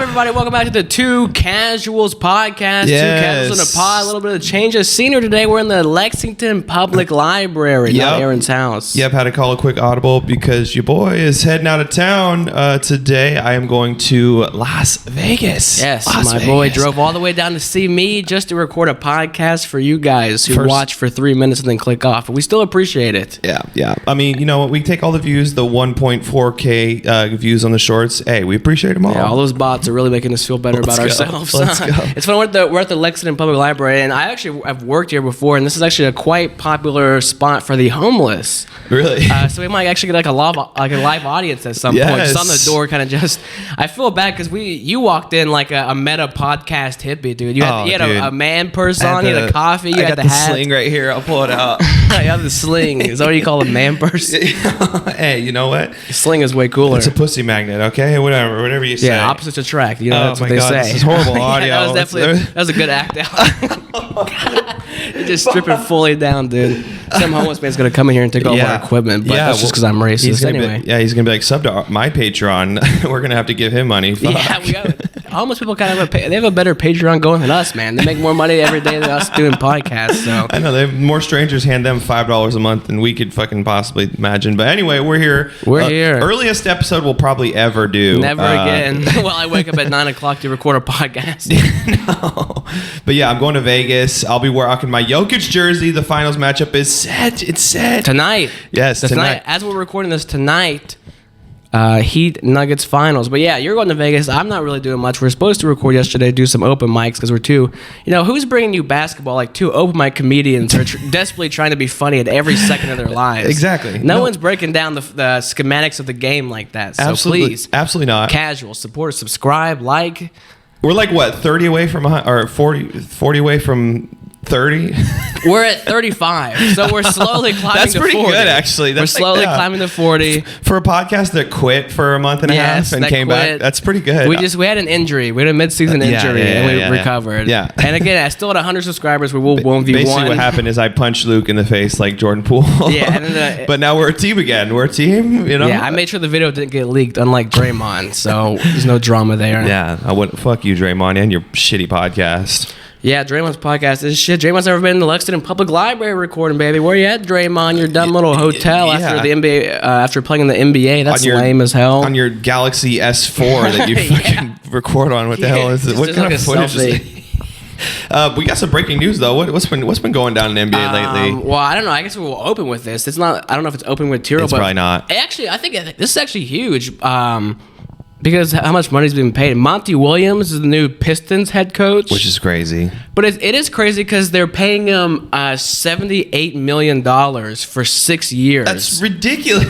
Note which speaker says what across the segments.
Speaker 1: everybody? Welcome back to the Two Casuals podcast.
Speaker 2: Yes.
Speaker 1: Two Casuals in a pod. A little bit of change of scenery today. We're in the Lexington Public Library, not Aaron's house.
Speaker 2: Yep, had to call a quick audible because your boy is heading out of town today. I am going to Las Vegas.
Speaker 1: Yes,
Speaker 2: Las Vegas.
Speaker 1: boy drove all the way down to see me just to record a podcast for you guys who watch for 3 minutes and then click off. But we still appreciate it.
Speaker 2: Yeah. I mean, you know what? We take all the views, the 1.4K views on the shorts. Hey, we appreciate them all.
Speaker 1: Yeah, all those bots are really making us feel better about ourselves.
Speaker 2: Let's go.
Speaker 1: It's fun. We're at the Lexington Public Library, and I've worked here before, and this is actually a quite popular spot for the homeless.
Speaker 2: Really?
Speaker 1: So we might actually get like a live audience at some point. Just on the door, kind of just. I feel bad because you walked in like a meta podcast hippie, dude. You had a man purse on, you had a coffee, you had the hat.
Speaker 2: Sling right here. I'll pull it out.
Speaker 1: You have the sling. Is that what you call a man purse?
Speaker 2: Hey, you know what?
Speaker 1: The sling is way cooler.
Speaker 2: It's a pussy magnet, okay? Whatever you say.
Speaker 1: Yeah, opposites attract. You know, that's what they say.
Speaker 2: This is horrible audio.
Speaker 1: That was a good act out. You're just stripping fully down, dude. Some homeless man's gonna come in here and take all our equipment, but that's just because I'm racist anyway.
Speaker 2: He's gonna be like, sub to my Patreon. We're gonna have to give him money. Fuck.
Speaker 1: Yeah, homeless people kind of they have a better Patreon going than us, man. They make more money every day than us doing podcasts. So
Speaker 2: I know they have more strangers hand them $5 a month than we could fucking possibly imagine. But anyway, we're here.
Speaker 1: We're here.
Speaker 2: Earliest episode we'll probably ever do.
Speaker 1: Never again. Well, I wake up at 9:00 to record a podcast.
Speaker 2: No. But yeah, I'm going to Vegas. I'll be rocking my Jokic jersey. The finals matchup is set. It's set
Speaker 1: tonight.
Speaker 2: Yes, tonight.
Speaker 1: As we're recording this tonight. Heat Nuggets finals. But yeah, you're going to Vegas. I'm not really doing much. We're supposed to record yesterday, do some open mics because we're two, who's bringing you basketball? Like two open mic comedians who are desperately trying to be funny at every second of their lives.
Speaker 2: Exactly.
Speaker 1: No one's breaking down the schematics of the game like that. So please.
Speaker 2: Absolutely not.
Speaker 1: Casual. Support, subscribe, like.
Speaker 2: We're like, what, 30 away from, or 40 away from 30?
Speaker 1: We're at 35, so we're slowly climbing
Speaker 2: That's
Speaker 1: to 40.
Speaker 2: pretty good, actually.
Speaker 1: We're slowly climbing to 40.
Speaker 2: For a podcast that quit for a month and a half and came back, that's pretty good.
Speaker 1: We had an injury. We had a mid-season injury, and we recovered.
Speaker 2: Yeah.
Speaker 1: And again, I still had 100 subscribers. We will 1v1.
Speaker 2: Basically, what happened is I punched Luke in the face like Jordan Poole.
Speaker 1: Yeah. And then,
Speaker 2: but now we're a team again. We're a team,
Speaker 1: Yeah, I made sure the video didn't get leaked, unlike Draymond, so there's no drama there.
Speaker 2: Yeah, I wouldn't. Fuck you, Draymond, and your shitty podcast.
Speaker 1: Yeah, Draymond's podcast is shit. Draymond's never been in the Lexington Public Library recording, baby. Where you at, Draymond? Your dumb little hotel after the NBA, after playing in the NBA. That's lame as hell.
Speaker 2: On your Galaxy S4 that you fucking record on. What the hell is it? What kind of footage is it? We got some breaking news though. What's been going down in the NBA lately?
Speaker 1: Well, I don't know. I guess we'll open with this. It's not. I don't know if it's open material.
Speaker 2: It's probably not.
Speaker 1: Actually, I think this is actually huge. Because how much money's been paid. Monty Williams is the new Pistons head coach.
Speaker 2: Which is crazy.
Speaker 1: But it is crazy because they're paying him $78 million for 6 years.
Speaker 2: That's ridiculous.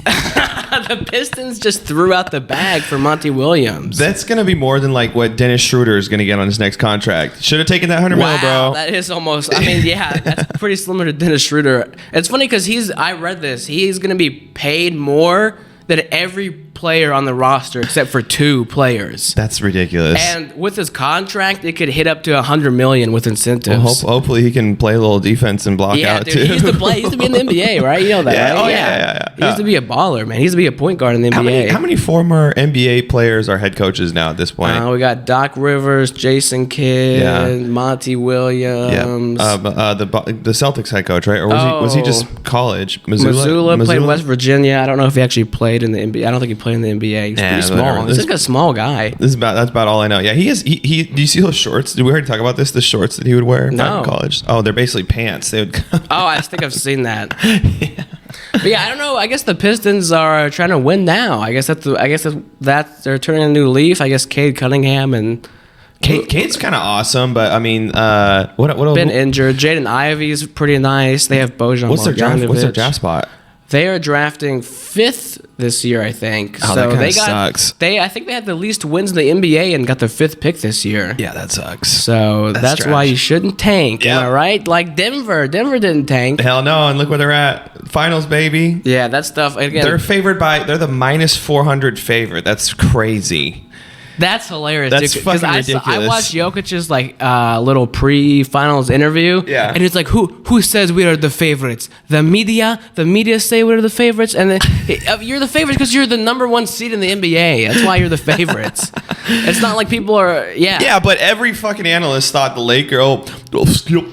Speaker 1: The Pistons just threw out the bag for Monty Williams.
Speaker 2: That's going to be more than like what Dennis Schroeder is going to get on his next contract. Should have taken that $100 million, bro.
Speaker 1: That is almost, that's pretty similar to Dennis Schroeder. It's funny because I read this, he's going to be paid more than every player on the roster except for 2 players.
Speaker 2: That's ridiculous.
Speaker 1: And with his contract, it could hit up to $100 million with incentives.
Speaker 2: Well, hopefully he can play a little defense and block out too.
Speaker 1: He used to be in the NBA, right? You know that, right?
Speaker 2: Yeah.
Speaker 1: He used to be a baller, man. He used to be a point guard in the NBA.
Speaker 2: How many former NBA players are head coaches now at this point?
Speaker 1: We got Doc Rivers, Jason Kidd, Monty Williams.
Speaker 2: Yeah. The Celtics head coach, right? Or was he just college?
Speaker 1: Missoula played West Virginia. I don't know if he actually played in the NBA. I don't think he played in the NBA. He's pretty small. He's like a small guy.
Speaker 2: That's about all I know. Yeah, he is. Do you see those shorts? Did we already talk about this? The shorts that he would wear in college. Oh, they're basically pants. They would.
Speaker 1: I think I've seen that. Yeah. But yeah, I don't know. I guess the Pistons are trying to win now. I guess that's they're turning a new leaf. I guess Cade Cunningham and.
Speaker 2: Cade's kind of awesome, but I mean, what
Speaker 1: been injured. Jaden Ivey's pretty nice. They have Bojan.
Speaker 2: What's their draft spot?
Speaker 1: They are drafting 5th this year, I think.
Speaker 2: Oh, so that sucks.
Speaker 1: I think they had the least wins in the NBA and got the 5th pick this year.
Speaker 2: Yeah, that sucks.
Speaker 1: So that's why you shouldn't tank. Yep. Am I right? Like Denver. Denver didn't tank.
Speaker 2: Hell no, and look where they're at. Finals, baby.
Speaker 1: Yeah, that stuff. Again,
Speaker 2: they're the -400 favorite. That's crazy.
Speaker 1: That's hilarious.
Speaker 2: That's
Speaker 1: dude,
Speaker 2: fucking ridiculous.
Speaker 1: I watched Jokic's little pre-finals interview.
Speaker 2: Yeah.
Speaker 1: And it's like, who says we are the favorites? The media say we're the favorites, and then you're the favorites because you're the number 1 seed in the NBA. That's why you're the favorites. It's not like people are.
Speaker 2: Yeah, but every fucking analyst thought the Lakers.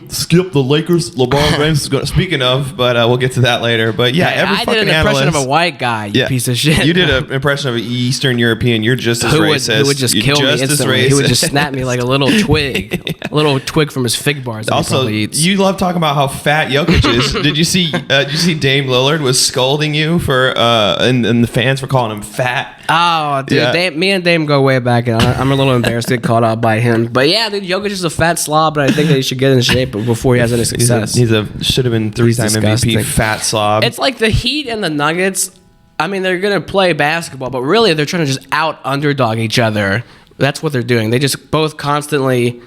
Speaker 2: Skip the Lakers. LeBron James is going. Speaking of, but we'll get to that later. But yeah, every
Speaker 1: I
Speaker 2: fucking
Speaker 1: did an impression
Speaker 2: analyst,
Speaker 1: of a white guy. You piece of shit.
Speaker 2: You did an impression of an Eastern European. You're just as racist.
Speaker 1: Who would just kill me instantly. He would just snap me like a little twig, a little twig from his fig bars.
Speaker 2: Also, you love talking about how fat Jokic is. Did you see Dame Lillard was scolding you for and the fans for calling him fat?
Speaker 1: Oh, dude,
Speaker 2: Yeah.
Speaker 1: me and Dame go way back, and I'm a little embarrassed to get caught out by him. But yeah, dude, Jokic is a fat slob, but I think that he should get in shape before he has any success.
Speaker 2: He's a should have been 3-time MVP fat slob.
Speaker 1: It's like the Heat and the Nuggets. I mean, they're gonna play basketball, but really they're trying to just out underdog each other. That's what they're doing. They just both constantly.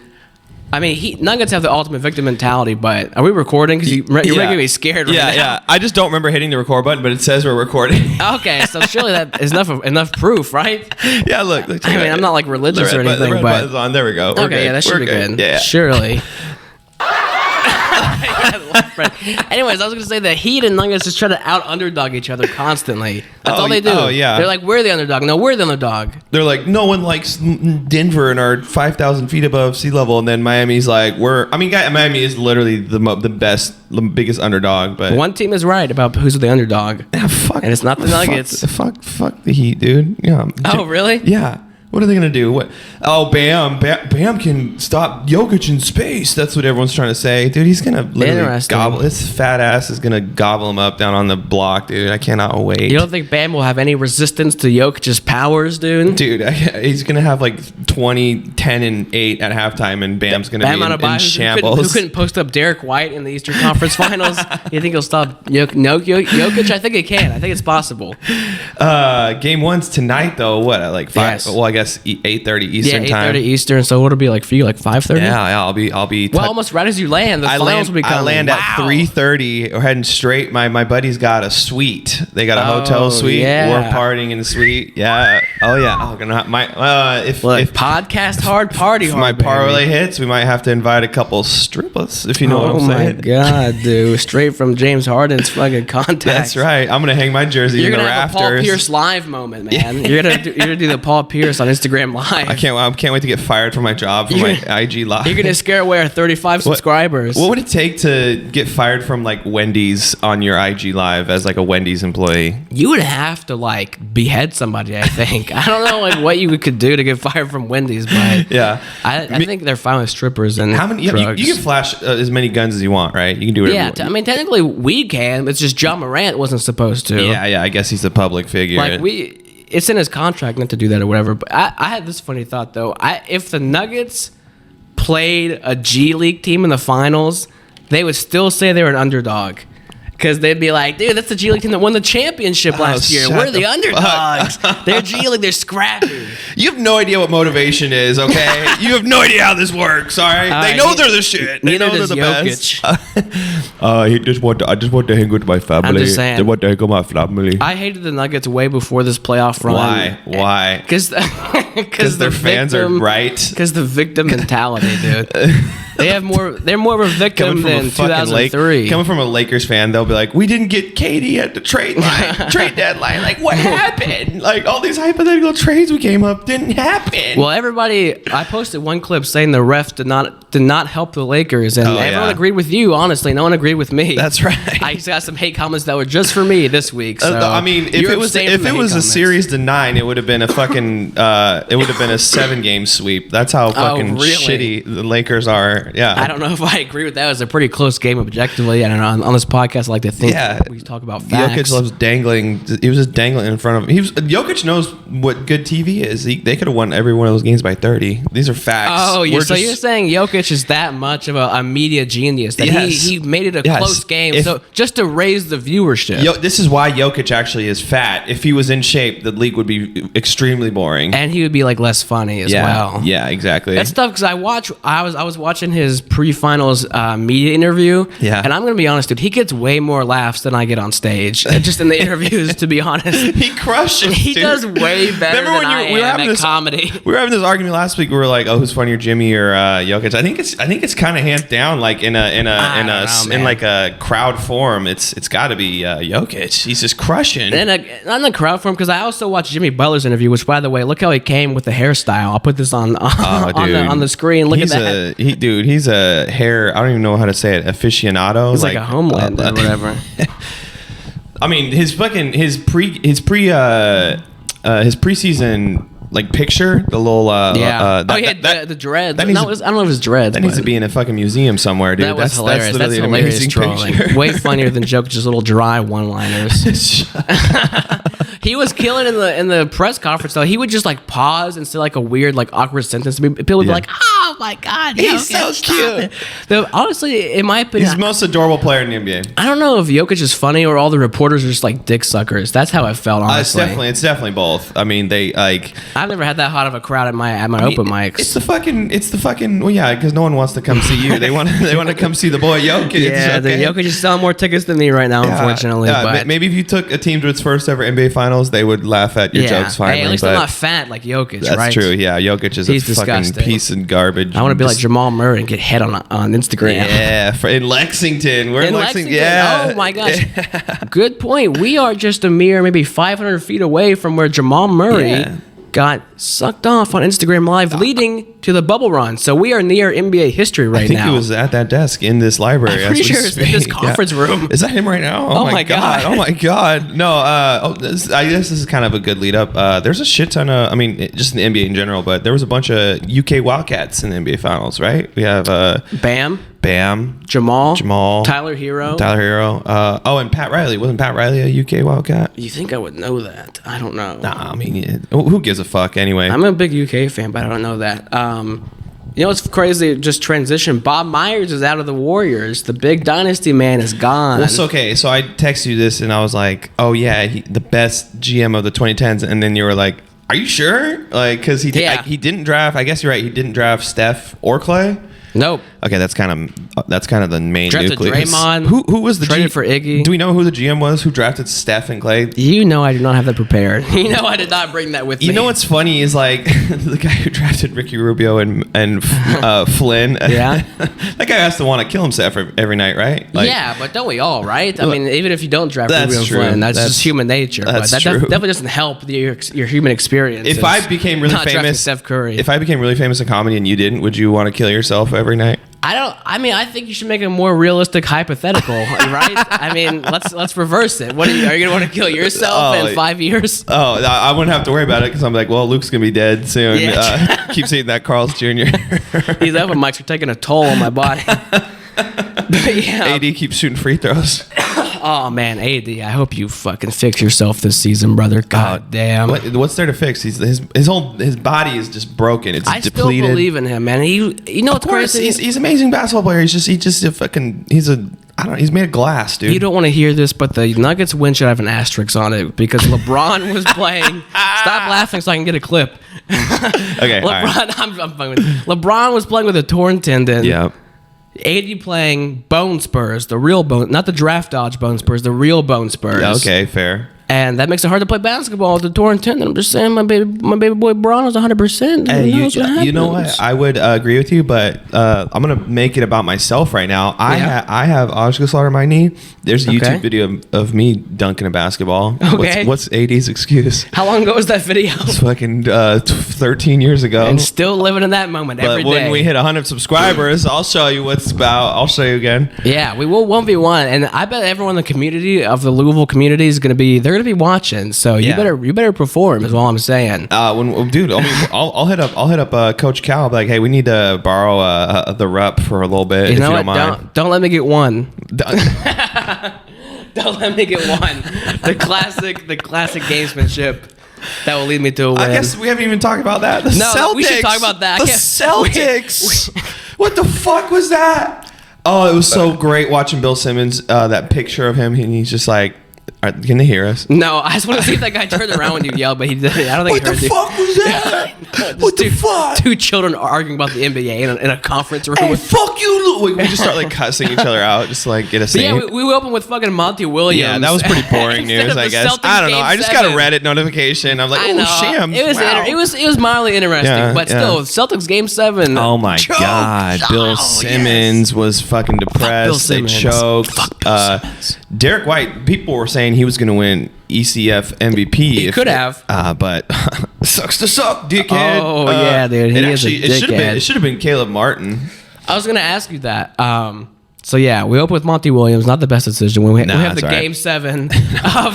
Speaker 1: I mean, Nuggets have the ultimate victim mentality, but are we recording? Because you're making me scared right now.
Speaker 2: Yeah. I just don't remember hitting the record button, but it says we're recording.
Speaker 1: Okay, so surely that is enough proof, right?
Speaker 2: Yeah, look.
Speaker 1: I mean, I'm not like religious or anything,
Speaker 2: the red
Speaker 1: but
Speaker 2: button's on. There we go. We're
Speaker 1: okay,
Speaker 2: good.
Speaker 1: yeah, that should be good.
Speaker 2: Yeah.
Speaker 1: Surely. Anyways, I was gonna say the Heat and Nuggets just try to out underdog each other constantly. That's all they do.
Speaker 2: Oh yeah.
Speaker 1: They're like, we're the underdog. No, we're the underdog.
Speaker 2: They're like, no one likes Denver and are 5,000 feet above sea level, and then Miami's like, Miami is literally the biggest underdog. But
Speaker 1: one team is right about who's the underdog.
Speaker 2: Yeah, fuck,
Speaker 1: and it's not the Nuggets.
Speaker 2: Fuck the Heat, dude. Yeah.
Speaker 1: Oh really?
Speaker 2: Yeah. What are they gonna do? What? Oh, Bam can stop Jokic in space. That's what everyone's trying to say, dude. He's gonna literally gobble. His fat ass is gonna gobble him up down on the block, dude. I cannot wait.
Speaker 1: You don't think Bam will have any resistance to Jokic's powers, dude?
Speaker 2: Dude, he's gonna have like 20, 10, and 8 at halftime, and Bam's gonna be in shambles.
Speaker 1: Who couldn't post up Derek White in the Eastern Conference Finals? You think he'll stop Jokic? I think he can. I think it's possible.
Speaker 2: Game 1's tonight, though. What, at like 5?
Speaker 1: Yes.
Speaker 2: Well, I guess 8:30 Eastern time.
Speaker 1: 8:30 Eastern. So what'll it be like for you? Like 5:30?
Speaker 2: Yeah, I'll be.
Speaker 1: Well, almost right as you land. The finals will be coming.
Speaker 2: I land at 3:30. We're heading straight. My buddy's got a suite. They got a hotel suite.
Speaker 1: Yeah.
Speaker 2: We're partying in the suite. Yeah. Oh yeah. I'm gonna if
Speaker 1: podcast hard, party hard.
Speaker 2: My parlay hits, we might have to invite a couple strippers. If you know what I'm saying.
Speaker 1: Oh my god, dude! Straight from James Harden's fucking contacts.
Speaker 2: That's right. I'm gonna hang my jersey in the rafters.
Speaker 1: You're gonna have a Paul Pierce live moment, man. You're gonna do the Paul Pierce on Instagram Live.
Speaker 2: I can't wait to get fired from my job for my IG Live.
Speaker 1: You're gonna scare away our 35 subscribers.
Speaker 2: What would it take to get fired from like Wendy's on your IG Live as like a Wendy's employee?
Speaker 1: You would have to like behead somebody. I think. I don't know like what you could do to get fired from Wendy's, but
Speaker 2: yeah,
Speaker 1: I think they're fine with strippers and
Speaker 2: how many.
Speaker 1: drugs.
Speaker 2: You can flash as many guns as you want, right? You can do whatever.
Speaker 1: Yeah, I mean technically we can. It's just John Morant wasn't supposed to.
Speaker 2: Yeah. I guess he's a public figure.
Speaker 1: Like it's in his contract not to do that or whatever. But I had this funny thought though. If the Nuggets played a G League team in the finals, they would still say they were an underdog. Because they'd be like, dude, that's the G League team that won the championship last year. We're the underdogs. They're G League. They're scrappy.
Speaker 2: You have no idea what motivation is, okay? You have no idea how this works, all right? They know they're the shit. They know they're the best. I just want to hang with my family.
Speaker 1: I'm just saying.
Speaker 2: I want to hang with my family.
Speaker 1: I hated the Nuggets way before this playoff run.
Speaker 2: Why?
Speaker 1: Because
Speaker 2: their fans are right.
Speaker 1: Because the victim mentality, dude. They're more of a victim than 2003.
Speaker 2: Coming from a Lakers fan, they'll be like, we didn't get KD at the trade deadline. Like, what happened? Like, all these hypothetical trades we came up didn't happen.
Speaker 1: Well, I posted one clip saying the ref did not help the Lakers, and everyone agreed with you. Honestly, no one agreed with me.
Speaker 2: That's right.
Speaker 1: I just got some hate comments that were just for me this week. So
Speaker 2: I mean, if it was a series to 9, it would have been a fucking it would have been a 7-game sweep. That's how fucking shitty the Lakers are. Yeah.
Speaker 1: I don't know if I agree with that. It was a pretty close game objectively. I don't know. On this podcast, I like to think we talk about facts.
Speaker 2: Jokic loves dangling. He was just dangling in front of him. Jokic knows what good TV is. They could have won every one of those games by 30. These are facts.
Speaker 1: Oh, you're saying Jokic is that much of a media genius that he made it a close game, so just to raise the viewership.
Speaker 2: This is why Jokic actually is fat. If he was in shape, the league would be extremely boring,
Speaker 1: and he would be like less funny as well.
Speaker 2: Yeah, exactly.
Speaker 1: That's tough because I was watching his pre-finals media interview.
Speaker 2: Yeah,
Speaker 1: and I'm gonna be honest, dude. He gets way more laughs than I get on stage, just in the interviews. To be honest,
Speaker 2: he crushes.
Speaker 1: He does way better than I am at comedy.
Speaker 2: We were having this argument last week. We were like, "Oh, who's funnier, Jimmy or Jokic?" I think it's kind of hands down. Like in like a crowd forum, it's got to be Jokic. He's just crushing.
Speaker 1: And on the crowd forum, because I also watched Jimmy Butler's interview. Which, by the way, look how he came with the hairstyle. I'll put this on the screen. Look at that.
Speaker 2: He's a hair. I don't even know how to say it. Aficionado.
Speaker 1: He's like a Homelander or whatever.
Speaker 2: I mean, his preseason like picture, the little
Speaker 1: the dreads. I don't know if it was dreads.
Speaker 2: That needs to be in a fucking museum somewhere, dude.
Speaker 1: That's hilarious. That's hilarious trolling. Way funnier than Jokic's little dry one-liners. He was killing in the press conference though. He would just like pause and say like a weird like awkward sentence. People would be like, "Oh my god,
Speaker 2: he's so cute."
Speaker 1: Honestly, in my opinion,
Speaker 2: he's the most adorable player in the NBA.
Speaker 1: I don't know if Jokic is funny or all the reporters are just like dick suckers. That's how it felt. Honestly,
Speaker 2: it's definitely both. I mean, they like.
Speaker 1: I've never had that hot of a crowd at my open mics.
Speaker 2: It's the fucking. Well, yeah, because no one wants to come see you. They want to come see the boy Jokic.
Speaker 1: Yeah, the Jokic is selling more tickets than me right now, unfortunately. But
Speaker 2: maybe if you took a team to its first ever NBA Finals, they would laugh at your jokes finally.
Speaker 1: Hey, at least I'm not fat like Jokic,
Speaker 2: that's
Speaker 1: right?
Speaker 2: true. Yeah, Jokic is
Speaker 1: He's
Speaker 2: a fucking
Speaker 1: disgusting.
Speaker 2: piece of garbage.
Speaker 1: I want to be like Jamal Murray and get head on Instagram.
Speaker 2: Yeah, in Lexington. We're in Lexington.
Speaker 1: Yeah. Oh my gosh. Good point. We are just a mere maybe 500 feet away from where Jamal Murray got sucked off on Instagram Live, leading to the bubble run. So we are near NBA history right now.
Speaker 2: I think he was at that desk in this library.
Speaker 1: I'm pretty sure it's in this conference room.
Speaker 2: Is that him right now? Oh my god. Oh my god. No. I guess this is kind of a good lead up. There's a shit ton of. I mean, just in the NBA in general, but there was a bunch of UK Wildcats in the NBA Finals, right? We have Bam, Jamal, Tyler Hero. And Pat Riley. Wasn't Pat Riley a UK Wildcat?
Speaker 1: You think I would know that? I don't know.
Speaker 2: Nah, I mean, who gives a fuck anyway?
Speaker 1: I'm a big UK fan, but I don't know that. You know, it's crazy. Just transition. Bob Myers is out of the Warriors. The big dynasty man is gone.
Speaker 2: Well, so I texted you this, and I was like, "Oh yeah, the best GM of the 2010s," and then you were like, "Are you sure?" Like, because he didn't draft. I guess you're right. He didn't draft Steph or Clay.
Speaker 1: Nope.
Speaker 2: Okay, that's kind of the main
Speaker 1: drafted
Speaker 2: nucleus.
Speaker 1: Draymond.
Speaker 2: Who was the
Speaker 1: traded for Iggy?
Speaker 2: Do we know who the GM was who drafted Steph and Clay?
Speaker 1: You know I did not have that prepared. You know I did not bring that with me.
Speaker 2: You know what's funny is like the guy who drafted Ricky Rubio and Flynn.
Speaker 1: Yeah.
Speaker 2: That guy has to want to kill himself every night, right?
Speaker 1: Like, yeah, but don't we all, right? I mean, even if you don't draft Rubio and Flynn, that's just human nature. But that definitely doesn't help your human experience.
Speaker 2: If I became really famous,
Speaker 1: Steph Curry.
Speaker 2: If I became really famous in comedy and you didn't, would you want to kill yourself every night?
Speaker 1: I think you should make a more realistic hypothetical, right? I mean, let's reverse it. Are you going to want to kill yourself in 5 years?
Speaker 2: Oh, I wouldn't have to worry about it because I'm like, well, Luke's going to be dead soon. Yeah. Keeps eating that Carl's Jr.
Speaker 1: These open mics are taking a toll on my body.
Speaker 2: AD keeps shooting free throws.
Speaker 1: Oh man, AD, I hope you fucking fix yourself this season, brother. God damn.
Speaker 2: What's there to fix? His body is just broken. It's depleted.
Speaker 1: I still believe in him, man. You know what's crazy?
Speaker 2: He's an amazing basketball player. He's made of glass, dude.
Speaker 1: You don't want to hear this, but the Nuggets win should have an asterisk on it because LeBron was playing. Stop laughing so I can get a clip.
Speaker 2: Okay,
Speaker 1: LeBron, I'm fine with it. LeBron was playing with a torn tendon.
Speaker 2: Yeah.
Speaker 1: AD playing bone spurs, the real bone, not the draft dodge bone spurs, the real bone spurs.
Speaker 2: Yeah, okay, fair.
Speaker 1: And that makes it hard to play basketball with the torn tendon. I'm just saying, my baby boy Braun was 100%.
Speaker 2: Hey, you know what? I would agree with you, but I'm gonna make it about myself right now. I have Oscar slaughter in my knee. There's a YouTube video of me dunking a basketball.
Speaker 1: Okay.
Speaker 2: What's AD's excuse?
Speaker 1: How long ago was that video?
Speaker 2: It's fucking 13 years ago.
Speaker 1: And still living in that moment every day.
Speaker 2: But when we hit 100 subscribers, I'll show you what's about. I'll show you again.
Speaker 1: Yeah, we will 1v1, and I bet everyone in the community of the Louisville community is gonna be be watching, so you better perform is all I'm saying.
Speaker 2: Dude, I mean, I'll hit up Coach Cal. I'll be like, hey, we need to borrow the rep for a little bit. You know what?
Speaker 1: Don't let me get one. Don't let me get one. The classic gamesmanship that will lead me to a win.
Speaker 2: I guess we haven't even talked about that.
Speaker 1: No, we should talk about that.
Speaker 2: The Celtics. What the fuck was that? Oh, it was so great watching Bill Simmons. That picture of him, and he's just like, can they hear us?
Speaker 1: No, I just want to see if that guy turned around when you yelled, but he didn't. I don't think
Speaker 2: What the fuck was that? What the fuck?
Speaker 1: Two children arguing about the NBA in a conference room.
Speaker 2: Hey, fuck you! We just start like cussing each other out, just to, like get us.
Speaker 1: Yeah, we opened with fucking Monty Williams.
Speaker 2: Yeah, that was pretty boring news, I guess. I don't know. I just got a Reddit notification. I'm like, oh, Shams.
Speaker 1: It was mildly interesting, but still, Celtics Game 7.
Speaker 2: Oh my god, Bill Simmons was fucking depressed. They choked. Derek White. People were saying he was going to win ECF MVP.
Speaker 1: He could have,
Speaker 2: but sucks to suck, dickhead.
Speaker 1: Oh yeah, dude.
Speaker 2: It should have been Caleb Martin.
Speaker 1: I was going to ask you that. So yeah, we open with Monty Williams. Not the best decision. We have the Game 7 of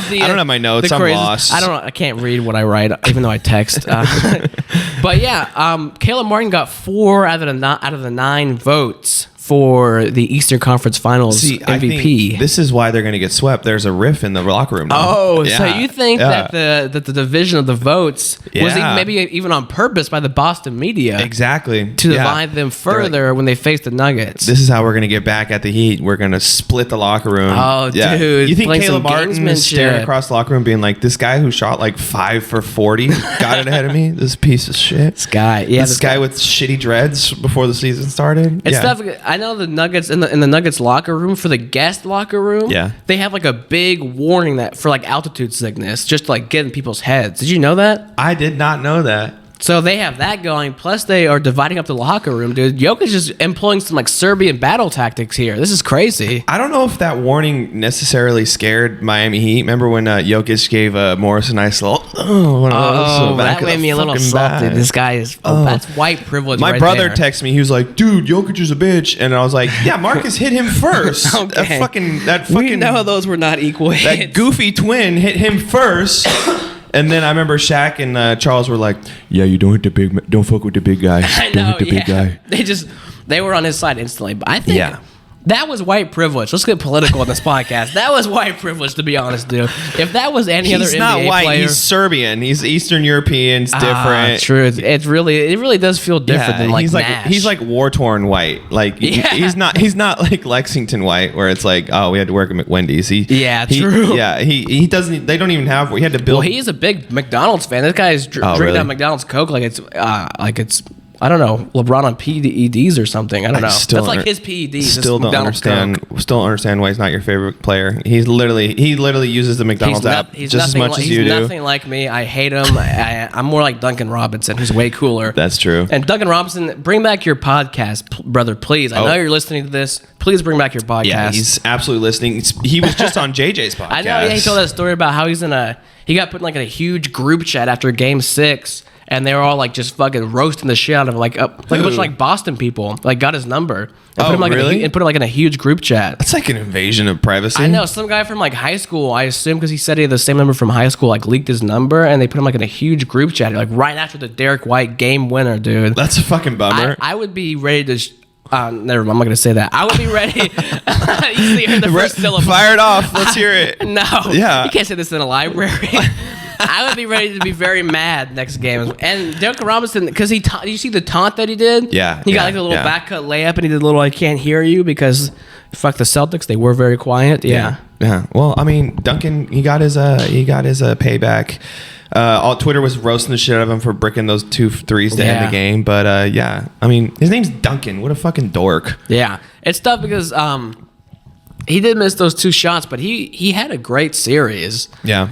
Speaker 1: the.
Speaker 2: I don't have my notes. I'm lost.
Speaker 1: I don't know. I can't read what I write, even though I text. But yeah, Caleb Martin got 4 out of the 9 votes for the Eastern Conference Finals MVP.
Speaker 2: I think this is why they're going to get swept. There's a riff in the locker room now.
Speaker 1: Oh, yeah. So you think that the division of the votes was maybe even on purpose by the Boston media?
Speaker 2: Exactly.
Speaker 1: To divide them further when they face the Nuggets.
Speaker 2: This is how we're going to get back at the Heat. We're going to split the locker room.
Speaker 1: Oh, dude.
Speaker 2: You think Caleb Martin is staring across the locker room being like, this guy who shot like 5 for 40 got it ahead of me? This piece of shit.
Speaker 1: This guy. Yeah.
Speaker 2: This guy with shitty dreads before the season started?
Speaker 1: It's tough. I know the Nuggets in the Nuggets locker room, for the guest locker room, they have like a big warning that for like altitude sickness, just to, like get in people's heads. Did you know that?
Speaker 2: I did not know that.
Speaker 1: So they have that going. Plus, they are dividing up the locker room, dude. Jokic is employing some like Serbian battle tactics here. This is crazy.
Speaker 2: I don't know if that warning necessarily scared Miami Heat. Remember when Jokic gave Morris a nice little
Speaker 1: that made me a little salty. This guy is that's white privilege.
Speaker 2: My brother texted me. He was like, "Dude, Jokic is a bitch," and I was like, "Yeah, Marcus hit him first.
Speaker 1: Okay.
Speaker 2: That fucking.
Speaker 1: We know those were not equal hits.
Speaker 2: That goofy twin hit him first." And then I remember Shaq and Charles were like, "Yeah, you don't fuck with the big guy.
Speaker 1: I know, big guy." They were on his side instantly. But I think that was white privilege. Let's get political in this podcast. That was white privilege, to be honest, dude. If that was any other NBA player, he's not white.
Speaker 2: He's Serbian. He's Eastern European. It's different.
Speaker 1: True. It really does feel different than like Nash.
Speaker 2: He's like war torn white. Like he's not like Lexington white, where it's like, oh, we had to work at Wendy's.
Speaker 1: True.
Speaker 2: Yeah, he doesn't. They don't even have. We had to build.
Speaker 1: Well, he's a big McDonald's fan. This guy is drinking out McDonald's Coke like it's. I don't know, LeBron on PEDs or something. I don't know. That's like his PEDs.
Speaker 2: Still don't understand why he's not your favorite player. He literally uses the McDonald's app just as much as you do.
Speaker 1: He's nothing like me. I hate him. I'm more like Duncan Robinson, who's way cooler.
Speaker 2: That's true.
Speaker 1: And Duncan Robinson, bring back your podcast, brother, please. I know you're listening to this. Please bring back your podcast.
Speaker 2: Yeah, he's absolutely listening. He was just on JJ's podcast.
Speaker 1: I know. Yeah, he told that story about how he got put in like in a huge group chat after Game 6. And they were all like just fucking roasting the shit out of him, like a bunch of like Boston people, like got his number and put him like in a huge group chat.
Speaker 2: That's like an invasion of privacy.
Speaker 1: I know, some guy from like high school, I assume, because he said he had the same number from high school, like leaked his number, and they put him like in a huge group chat, like right after the Derek White game winner, dude.
Speaker 2: That's a fucking bummer.
Speaker 1: I would be ready to. Never mind, I'm not gonna say that. I would be ready. You see the first syllable.
Speaker 2: Fire it off. Let's hear it.
Speaker 1: No. Yeah. You can't say this in a library. I would be ready to be very mad next game. And Duncan Robinson, because did you see the taunt that he did?
Speaker 2: Yeah.
Speaker 1: He got like a little back cut layup, and he did a little "I can't hear you" because fuck the Celtics. They were very quiet. Yeah.
Speaker 2: Well, I mean, Duncan, he got his payback. All Twitter was roasting the shit out of him for bricking those 2 threes to end the game. But I mean, his name's Duncan. What a fucking dork.
Speaker 1: Yeah, it's tough because he did miss those 2 shots, but he had a great series.
Speaker 2: Yeah.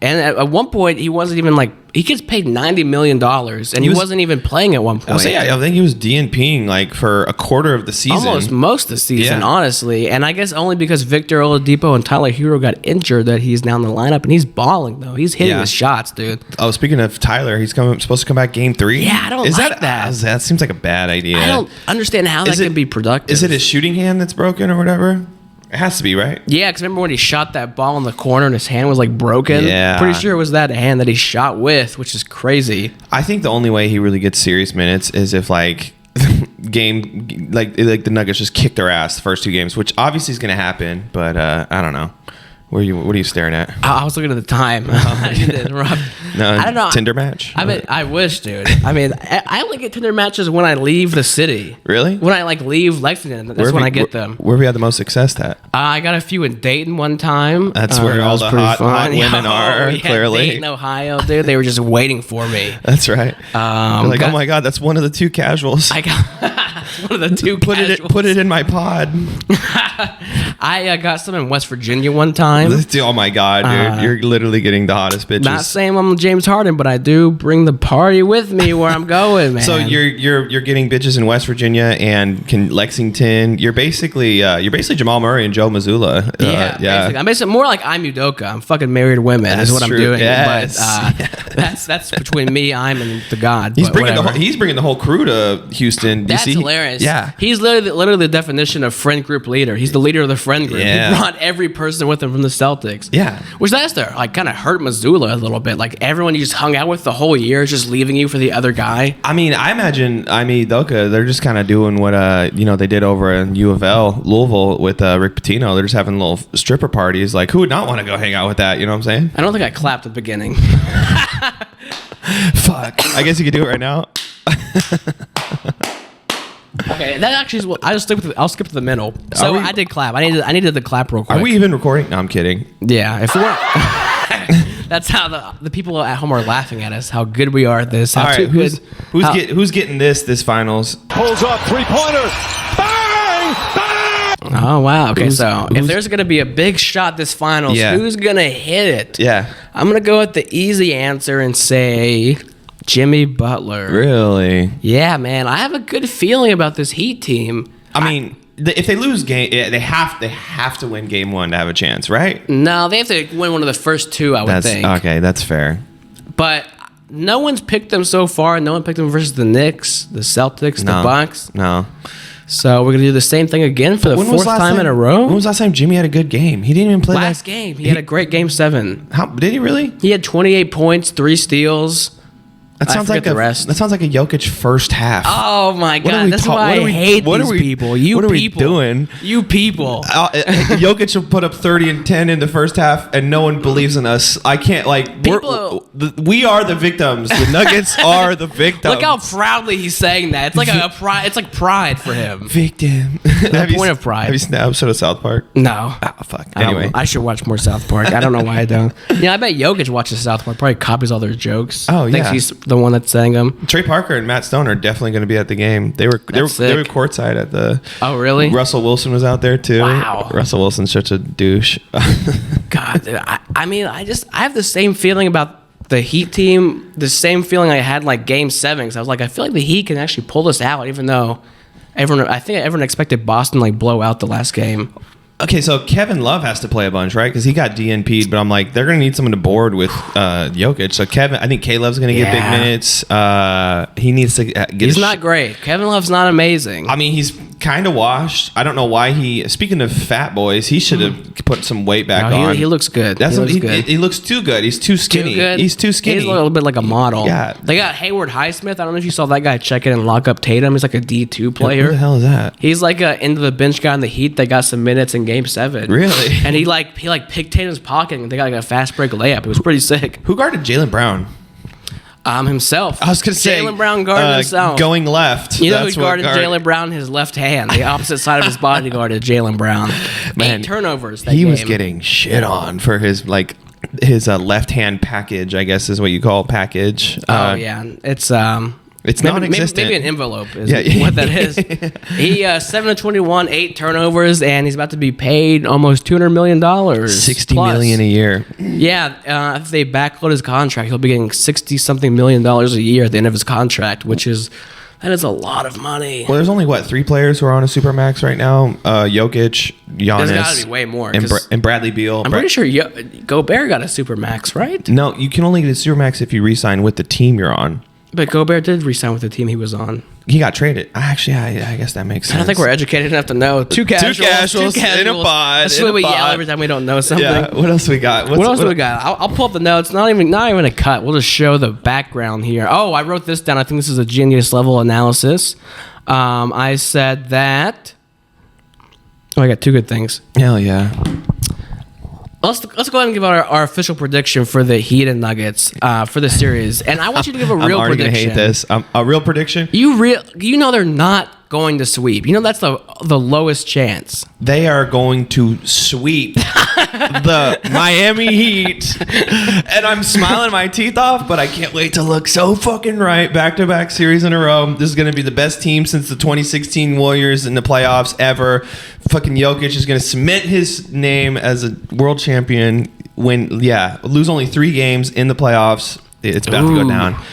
Speaker 1: And at one point, he wasn't even like, he gets paid $90 million, and he wasn't even playing at one point.
Speaker 2: I think he was DNPing like for a quarter of the season.
Speaker 1: Almost most of the season, honestly. And I guess only because Victor Oladipo and Tyler Hero got injured that he's now in the lineup, and he's balling, though. He's hitting his shots, dude.
Speaker 2: Oh, speaking of Tyler, he's supposed to come back game 3.
Speaker 1: Yeah, I don't like that.
Speaker 2: That seems like a bad idea.
Speaker 1: I don't understand how that can be productive.
Speaker 2: Is it his shooting hand that's broken or whatever? It has to be, right?
Speaker 1: Yeah, because remember when he shot that ball in the corner and his hand was like broken?
Speaker 2: Yeah.
Speaker 1: Pretty sure it was that hand that he shot with, which is crazy.
Speaker 2: I think the only way he really gets serious minutes is if like the Nuggets just kick their ass the first 2 games, which obviously is going to happen, but I don't know. What are you staring at?
Speaker 1: I was looking at the time. I didn't interrupt.
Speaker 2: No,
Speaker 1: I don't know.
Speaker 2: Tinder match?
Speaker 1: I wish, dude. I mean, I only get Tinder matches when I leave the city.
Speaker 2: Really?
Speaker 1: When I leave Lexington, that's when I get them.
Speaker 2: Where have you had the most success at?
Speaker 1: I got a few in Dayton one time.
Speaker 2: That's where all the hot women are, clearly.
Speaker 1: Dayton, Ohio, dude. They were just waiting for me.
Speaker 2: That's right. You're like, oh my God, that's one of the two casuals.
Speaker 1: I got one of the two casuals.
Speaker 2: Put it in my pod.
Speaker 1: I got some in West Virginia one time.
Speaker 2: Oh my God, dude. You're literally getting the hottest bitches.
Speaker 1: Not saying I'm James Harden, but I do bring the party with me where I'm going, man.
Speaker 2: So you're getting bitches in West Virginia and Lexington. You're basically Jamal Murray and Joe Mazzulla.
Speaker 1: Yeah. Basically. I'm basically more like I'm Udoka. I'm fucking married women.
Speaker 2: That's
Speaker 1: is what
Speaker 2: true.
Speaker 1: I'm doing.
Speaker 2: Yes.
Speaker 1: But that's between me, and the God.
Speaker 2: He's bringing the whole crew to Houston.
Speaker 1: That's hilarious.
Speaker 2: Yeah.
Speaker 1: He's literally the definition of friend group leader. He's the leader of the friend group.
Speaker 2: Yeah.
Speaker 1: He brought every person with him from the Celtics.
Speaker 2: Yeah.
Speaker 1: Which that's kind of hurt Mazzulla a little bit. Like everyone you just hung out with the whole year is just leaving you for the other guy.
Speaker 2: I mean, I imagine Udoka, they're just kind of doing what they did over in U of L, Louisville with Rick Pitino. They're just having little stripper parties. Like, who would not want to go hang out with that? You know what I'm saying?
Speaker 1: I don't think I clapped at the beginning.
Speaker 2: Fuck. I guess you could do it right now.
Speaker 1: Okay, that actually is. I'll skip to the middle. So I did clap. I needed the clap real quick.
Speaker 2: Are we even recording? No, I'm kidding.
Speaker 1: Yeah, if we're. That's how the people at home are laughing at us. How good we are at this.
Speaker 2: All right, who's getting this finals?
Speaker 3: Pulls up 3-pointer. Bang! Bang!
Speaker 1: Oh wow. Okay, so if there's gonna be a big shot this finals, who's gonna hit it?
Speaker 2: Yeah,
Speaker 1: I'm gonna go with the easy answer and say Jimmy Butler.
Speaker 2: Really?
Speaker 1: Yeah, man. I have a good feeling about this Heat team.
Speaker 2: I mean, if they lose game, they have to win game one to have a chance, right?
Speaker 1: No, they have to win one of the first two, I would think.
Speaker 2: Okay, that's fair.
Speaker 1: But no one's picked them so far. No one picked them versus the Knicks, the Celtics, the Bucks.
Speaker 2: No.
Speaker 1: So we're going to do the same thing again for the fourth time in a row.
Speaker 2: When was the last time Jimmy had a good game? He didn't even play
Speaker 1: last game. He had a great game 7.
Speaker 2: How did he really?
Speaker 1: He had 28 points, 3 steals.
Speaker 2: That sounds like a Jokic first half.
Speaker 1: Oh my God! That's why I hate these people.
Speaker 2: What are we doing?
Speaker 1: You people.
Speaker 2: Jokic will put up 30 and 10 in the first half, and no one believes in us. I can't we are the victims. The Nuggets are the victims.
Speaker 1: Look how proudly he's saying that. It's like pride. It's like pride for him.
Speaker 2: Victim.
Speaker 1: The point of pride.
Speaker 2: Have you seen that episode of South Park?
Speaker 1: No.
Speaker 2: Oh fuck. Anyway,
Speaker 1: I should watch more South Park. I don't know why I don't. Yeah, I bet Jokic watches South Park. Probably copies all their jokes.
Speaker 2: Oh yeah.
Speaker 1: Thinks he's the one that's saying them.
Speaker 2: Trey Parker and Matt Stone are definitely going to be at the game. They were courtside at the.
Speaker 1: Oh really?
Speaker 2: Russell Wilson was out there too.
Speaker 1: Wow.
Speaker 2: Russell Wilson's such a douche.
Speaker 1: God, dude, I mean, I have the same feeling about the Heat team. The same feeling I had like Game 7. Because I was like, I feel like the Heat can actually pull this out, even though everyone expected Boston to blow out the last game.
Speaker 2: Okay, so Kevin Love has to play a bunch, right? Because he got DNP'd, but I'm like, they're going to need someone to board with Jokic. So I think K-Love's going to get big minutes. He needs to get
Speaker 1: He's not great. Kevin Love's not amazing.
Speaker 2: I mean, he's kind of washed. I don't know why speaking of fat boys, he should have put some weight back on.
Speaker 1: He looks good.
Speaker 2: He looks too good. He's too skinny. He's too skinny.
Speaker 1: He's a little bit like a model.
Speaker 2: Yeah.
Speaker 1: They got Hayward Highsmith. I don't know if you saw that guy check in and lock up Tatum. He's like a D2 player.
Speaker 2: Who the hell is that?
Speaker 1: He's like a into the bench guy in the Heat that got some minutes in Game 7.
Speaker 2: Really?
Speaker 1: And he picked Tatum's pocket and they got like a fast break layup. It was pretty sick.
Speaker 2: Who guarded Jaylen Brown?
Speaker 1: Himself.
Speaker 2: I was going to say
Speaker 1: Jaylen Brown guarded himself.
Speaker 2: Going left.
Speaker 1: You know who guarded Jaylen Brown? His left hand. The opposite side of his body guarded Jaylen Brown.
Speaker 2: Man,
Speaker 1: 8 turnovers that
Speaker 2: game.
Speaker 1: He
Speaker 2: was getting shit on for his left hand package, I guess is what you call package.
Speaker 1: Yeah. It's
Speaker 2: non-existent.
Speaker 1: Maybe an envelope is what that is. He 7-21, 8 turnovers, and he's about to be paid almost $200 million.
Speaker 2: $60 million a year.
Speaker 1: Yeah, if they backload his contract, he'll be getting $60-something million a year at the end of his contract, that is a lot of money.
Speaker 2: Well, there's only 3 players who are on a supermax right now: Jokic, Giannis,
Speaker 1: there's got to be way more,
Speaker 2: and Bradley Beal.
Speaker 1: I'm pretty sure Gobert got a supermax, right?
Speaker 2: No, you can only get a supermax if you re-sign with the team you're on.
Speaker 1: But Gobert did re-sign with the team he was on.
Speaker 2: He got traded. Actually, I guess that makes sense.
Speaker 1: I think we're educated enough to know. Two casuals in a pod. That's what we yell every time we don't know something.
Speaker 2: Yeah. What else we got?
Speaker 1: What else do we got? I'll pull up the notes. Not even a cut. We'll just show the background here. Oh, I wrote this down. I think this is a genius level analysis. I said that. Oh, I got 2 good things.
Speaker 2: Hell yeah.
Speaker 1: Let's go ahead and give our official prediction for the Heat and Nuggets for the series, and I want you to give a real
Speaker 2: I'm already
Speaker 1: prediction.
Speaker 2: gonna hate this. A real prediction?
Speaker 1: You know they're not going to sweep. You know that's the lowest chance.
Speaker 2: They are going to sweep the Miami Heat, and I'm smiling my teeth off, but I can't wait to look so fucking right. Back-to-back series in a row. This is going to be the best team since the 2016 Warriors in the playoffs ever. Fucking Jokic is going to cement his name as a world champion. Lose only 3 games in the playoffs. It's about to go down.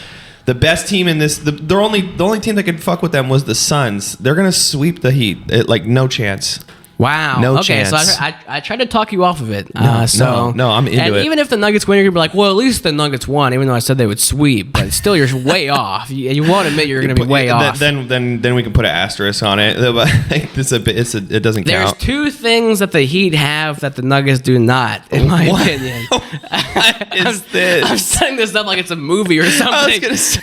Speaker 2: The best team in this, the only team that could fuck with them was the Suns. They're gonna sweep the Heat. No chance.
Speaker 1: Wow.
Speaker 2: No
Speaker 1: okay,
Speaker 2: chance.
Speaker 1: so I tried to talk you off of it.
Speaker 2: No, I'm into
Speaker 1: and
Speaker 2: it.
Speaker 1: even if the Nuggets win, you're gonna be like, well, at least the Nuggets won, even though I said they would sweep. But still, you're way off. You won't admit you're gonna be way off.
Speaker 2: Then we can put an asterisk on it. It doesn't
Speaker 1: There's
Speaker 2: count.
Speaker 1: 2 things that the Heat have that the Nuggets do not, in my opinion.
Speaker 2: What is this?
Speaker 1: I'm setting this up like it's a movie or something.
Speaker 2: I was gonna say,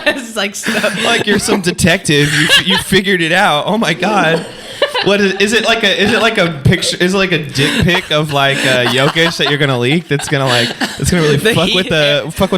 Speaker 1: It's like
Speaker 2: you're some detective. You figured it out. Oh my god. What is it like a picture? Is it like a dick pic of like Jokic that you're gonna leak? That's gonna really fuck with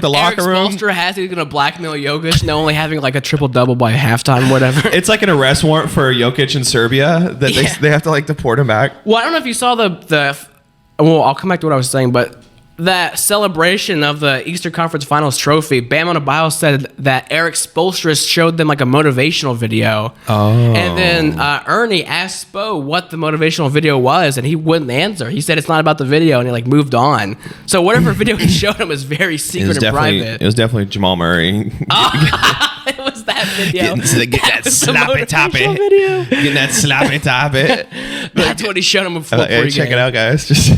Speaker 2: the locker room.
Speaker 1: Eric Spoelstra has he's gonna blackmail Jokic, and only having like a triple double by halftime, whatever.
Speaker 2: It's like an arrest warrant for Jokic in Serbia that they have to like deport him back.
Speaker 1: Well, I don't know if you saw well, I'll come back to what I was saying, but that celebration of the Eastern Conference Finals trophy, Bam Adebayo said that Eric Spoelstra showed them like a motivational video.
Speaker 2: Oh.
Speaker 1: And then Ernie asked Spo what the motivational video was, and he wouldn't answer. He said it's not about the video, and he like moved on. So whatever video he showed him was very secret and private.
Speaker 2: It was definitely Jamal Murray.
Speaker 1: It was that video.
Speaker 2: Get that sloppy toppy. Getting that sloppy toppy.
Speaker 1: That's what he showed him before.
Speaker 2: Hey, check it out, guys. Just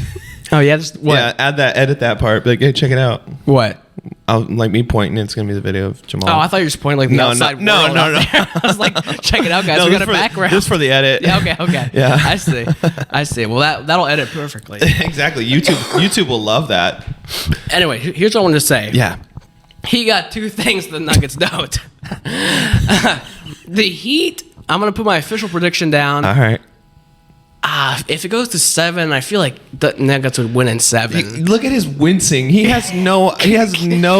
Speaker 1: Oh yeah, what?
Speaker 2: Yeah, edit that part. But like, hey, check it out.
Speaker 1: What?
Speaker 2: Like me pointing, it's gonna be the video of Jamal.
Speaker 1: Oh, I thought you were just pointing like the outside.
Speaker 2: No.
Speaker 1: I was like, check it out, guys. We got a background.
Speaker 2: This for the edit.
Speaker 1: Yeah. Okay.
Speaker 2: Yeah.
Speaker 1: I see. Well, that'll edit perfectly.
Speaker 2: Exactly. YouTube will love that.
Speaker 1: Anyway, here's what I wanted to say.
Speaker 2: Yeah.
Speaker 1: He got 2 things the Nuggets don't. The Heat. I'm gonna put my official prediction down.
Speaker 2: All right.
Speaker 1: If it goes to 7, I feel like the Nuggets would win in 7.
Speaker 2: Look at his wincing. He has no